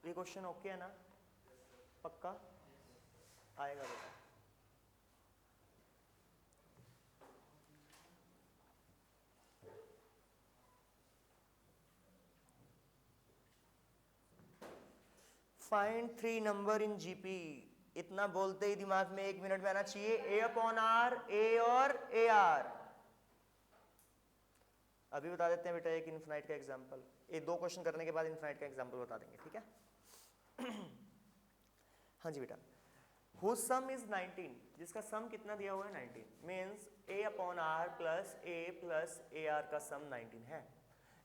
Speaker 1: ये क्वेश्चन ओके है ना, पक्का आएगा बेटा। Find 3 number in GP. इतना बोलते ही दिमाग में 1 मिनट में आना चाहिए ए अपॉन आर, ए और ए आर। अभी बता देते हैं बेटा एक इनफिनाइट का एग्जांपल, ये 2 क्वेश्चन करने के बाद इनफिनाइट का एग्जांपल बता देंगे, ठीक है। हाँ जी बेटा, whose sum is 19, जिसका सम कितना दिया हुआ है 19, means a upon r plus a r का सम 19 है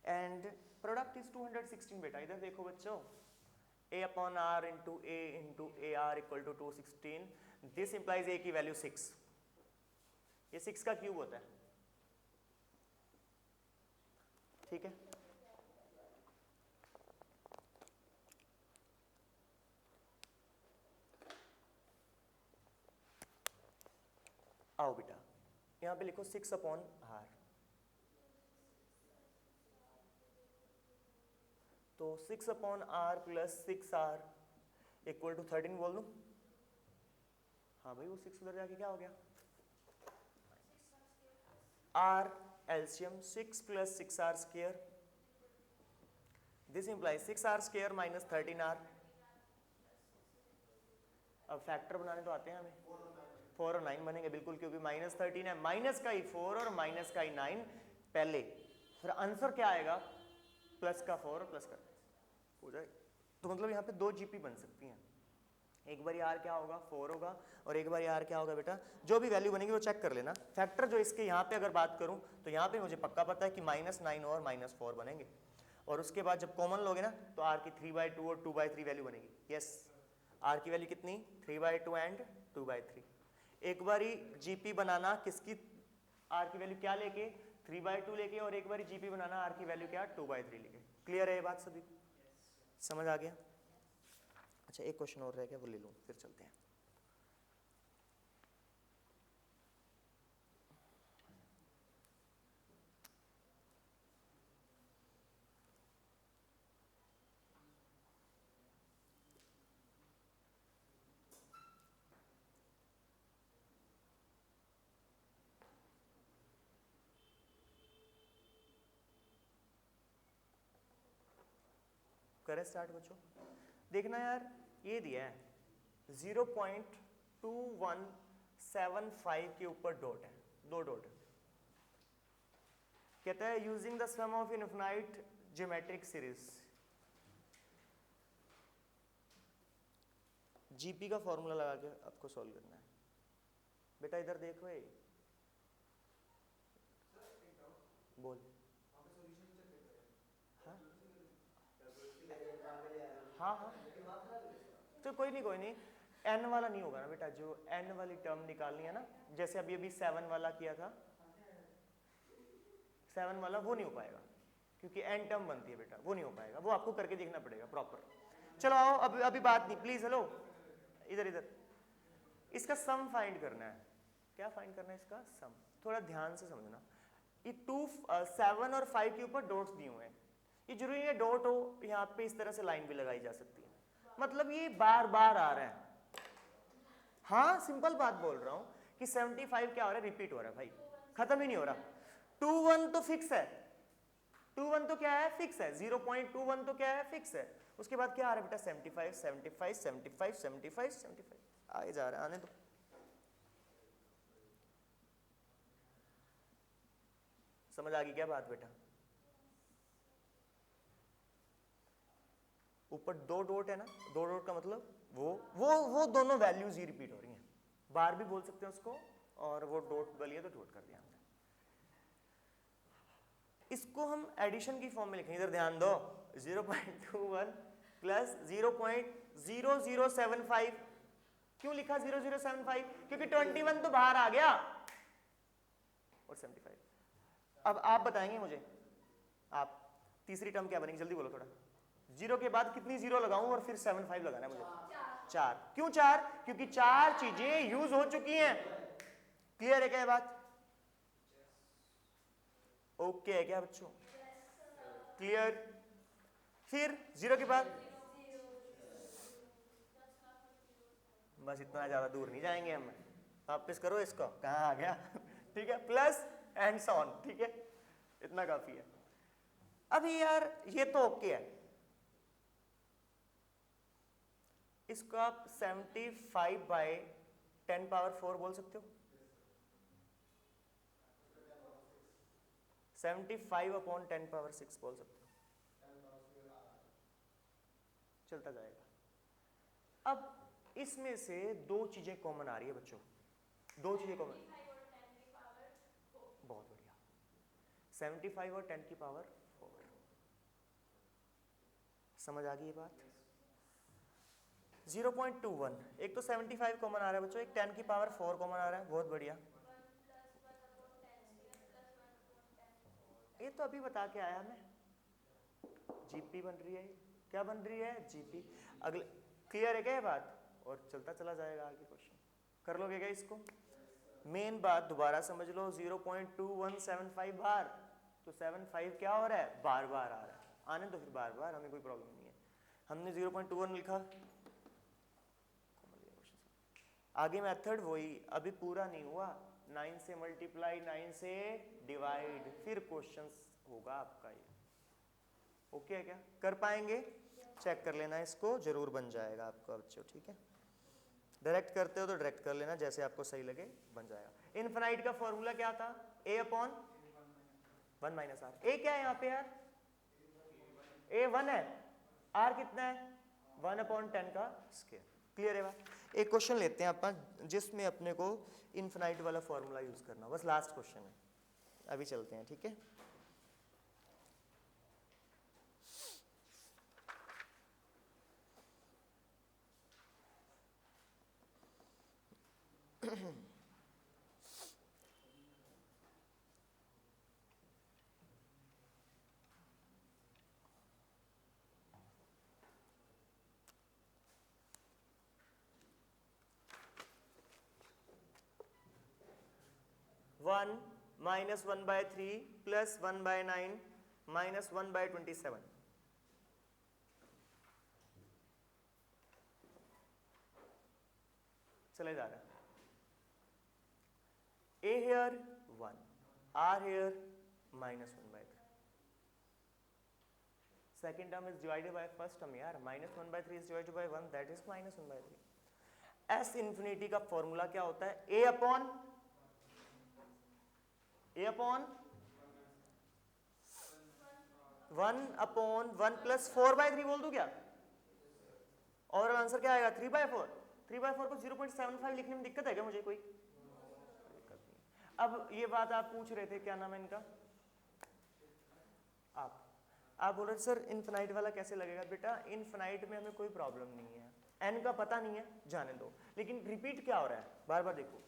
Speaker 1: एंड प्रोडक्ट इज 216 बेटा। इधर देखो बच्चों, a upon r into a r equal to 216, this implies a की वैल्यू 6, ये 6 का क्यूब होता है, ठीक है। आओ बेटा यहां पे लिखो 6 अपॉन आर, तो 6 upon r plus 6 r equal to 13 बोल दूं। हाँ भाई वो 6 उधर जाके क्या हो गया, r LCM 6 plus 6 r square, this implies 6 r square minus 13 r. अब फैक्टर बनाने तो आते हैं हमें, 4 और 9 बनेंगे बिल्कुल, क्योंकि माइनस 13 है, माइनस का ही 4 और माइनस का ही 9 पहले, फिर आंसर क्या आएगा, प्लस का 4 और प्लस का हो जाएगा। तो मतलब यहाँ पे 2 जीपी बन सकती हैं, एक बार यार क्या होगा 4 होगा और एक बार यार क्या होगा बेटा, जो भी वैल्यू बनेगी वो चेक कर लेना। फैक्टर जो इसके यहाँ पे अगर बात करूँ तो यहाँ पे मुझे पक्का पता है कि -9 और -4 बनेंगे, और उसके बाद जब कॉमन लोगे ना तो आर की 3/2 और 2/3 वैल्यू बनेगी। यस, आर की वैल्यू कितनी, 3/2 एंड 2/3। एक बारी जीपी बनाना किसकी, आर की वैल्यू क्या लेके, 3/2 लेके, और एक बारी जीपी बनाना आर की वैल्यू क्या, 2/3 लेके। क्लियर है ये बात सभी, समझ आ गया। अच्छा एक क्वेश्चन और रह गया, वो ले लूँ फिर चलते हैं। करें स्टार्ट बच्चों। देखना यार ये दिया है 0.2175 के ऊपर डॉट है, 2 डॉट है। कहता है using the sum of infinite geometric series, GP का फॉर्मूला लगा के आपको सॉल्व करना है। बेटा इधर देखो, ये बोल। हाँ हाँ तो कोई नहीं, n वाला नहीं होगा ना बेटा, जो n वाली टर्म निकालनी है ना, जैसे अभी 7 वाला किया था, 7 वाला वो नहीं हो पाएगा क्योंकि n टर्म बनती है बेटा, वो नहीं हो पाएगा, वो आपको करके देखना पड़ेगा प्रॉपर। चलो आओ, अभी बात नहीं, प्लीज हेलो इधर इसका सम फाइंड करना है। क्या फाइंड करना है इसका सम, थोड़ा ध्यान से समझना। ये 7 और 5 के ऊपर डॉट्स दिए हुए हैं, ये जरूरी है डॉट हो, यहाँ पे इस तरह से लाइन भी लगाई जा सकती है, मतलब ये बार बार आ रहा है। हाँ सिंपल बात बोल रहा हूं कि 75 क्या हो रहा है, रिपीट हो रहा है भाई, खत्म ही नहीं हो रहा। 21 तो फिक्स है, 21 तो क्या है, फिक्स है। 0.21 तो क्या है, फिक्स है। उसके बाद क्या आ रहा है बेटा, 75 75 75 75 75 आए जा रहा है, आने दो। समझ आ गई क्या बात बेटा। ऊपर 2 डॉट है ना, 2 डॉट का मतलब वो दोनों वैल्यूज ही रिपीट हो रही हैं, बार भी बोल सकते हैं उसको, और वो डॉट वाली है तो डॉट कर दिया हमने। इसको हम एडिशन की फॉर्म में लिखेंगे, इधर ध्यान दो। 0.21 प्लस 0.0075, क्यों लिखा 0075, क्योंकि 21 तो बाहर आ गया और 75। अब आप बताएंगे मुझे, आप तीसरी टर्म क्या बनेगी, जल्दी बोलो थोड़ा। 0 के बाद कितनी 0 लगाऊं और फिर 75 लगाना है मुझे, 4। क्यों 4, क्योंकि 4 चीजें यूज हो चुकी हैं। क्लियर है क्या बात, ओके है क्या बच्चों, क्लियर। फिर 0 के बाद बस इतना ज्यादा दूर नहीं जाएंगे हम, वापस करो इसको, कहाँ आ गया ठीक है, प्लस एंड सो ऑन, ठीक है, इतना काफी है। अभी यार ये तो ओके है, इसको आप 75/10⁴ बोल सकते हो। 75/10⁶ बोल सकते हो, चलता जाएगा। अब इसमें से दो चीजें कॉमन आ रही है बच्चों, दो चीजें कॉमन। बहुत बढ़िया, 75 और 10⁴ समझ आ गई ये बात। 0.21, एक तो 75 कॉमन आ रहा है बच्चों, एक 10⁴ कॉमन आ रहा है, बहुत बढ़िया। ये तो अभी बता के आया मैं, जीपी बन रही है, क्या बन रही है, जीपी। अगले क्लियर है क्या ये बात, और चलता चला जाएगा आगे क्वेश्चन। कर लोगे क्या इसको? मेन बात दोबारा समझ लो, 0.2175 बार, तो 75 क्या हो रहा है, बार बार आ रहा है, आने दो फिर बार बार, हमें कोई प्रॉब्लम नहीं है। हमने 0.21 लिखा, आगे मेथड वही, अभी पूरा नहीं हुआ, 9 से मल्टीप्लाई, 9 से डिवाइड, फिर क्वेश्चन होगा आपका ये। ओके है क्या, कर पाएंगे? चेक कर लेना इसको, जरूर बन जाएगा आपका बच्चों, ठीक है। डायरेक्ट करते हो तो डायरेक्ट कर लेना, जैसे आपको सही लगे बन जाएगा। इनफिनाइट का फॉर्मूला क्या था, a/1 - r। a क्या है यहाँ पे यार, a 1 है, r कितना है, 1/10⁻²। क्लियर है बात। एक क्वेश्चन लेते हैं अपन जिसमें अपने को इनफिनाइट वाला फॉर्मूला यूज करना, बस लास्ट क्वेश्चन है, अभी चलते हैं, ठीक है। (1 - 1/3 + 1/9 - 1/27) चले जा रहा है। a here 1, r here -1/3। Second term is divided by first term यार, -1/3 is divided by 1, that is -1/3। s infinity का फॉर्मूला क्या होता है, a/1 + 4/3 बोल दूं क्या, और आंसर क्या आएगा, 3/4। 3/4 को 0.75 लिखने में दिक्कत है क्या मुझे, कोई दिक्कत नहीं। अब ये बात आप पूछ रहे थे, क्या नाम है इनका, आप बोल रहे सर इनफिनाइट वाला कैसे लगेगा। बेटा इनफिनाइट में हमें कोई प्रॉब्लम नहीं है, n का पता नहीं है, जाने दो, लेकिन रिपीट क्या हो रहा है, बार बार देखो।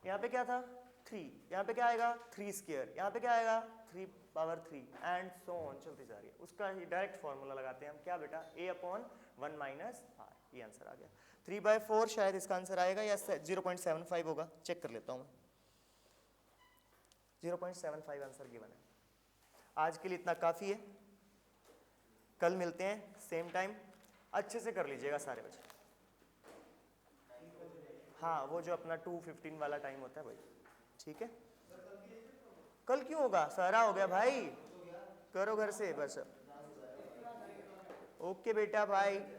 Speaker 1: यहाँ पे क्या था 3, यहाँ पे क्या आएगा 3², यहाँ पे क्या आएगा 3/3 एंड सो ऑन, चलती जा रही है। उसका ही डायरेक्ट फॉर्मूला लगाते हैं हम, क्या बेटा, a/1 - r, ये आंसर आ गया। 3/4 शायद इसका आंसर आएगा, या 0.75 होगा, चेक कर लेता हूँ मैं। 0.75 आंसर गिवन है। आज के लिए इतना काफ़ी है, कल मिलते हैं सेम टाइम, अच्छे से कर लीजिएगा सारे बच्चे। हाँ, वो जो अपना 2:15 वाला टाइम होता है भाई, ठीक है। कल क्यों होगा, सारा हो गया भाई, करो घर से बस। ओके बेटा, बाय।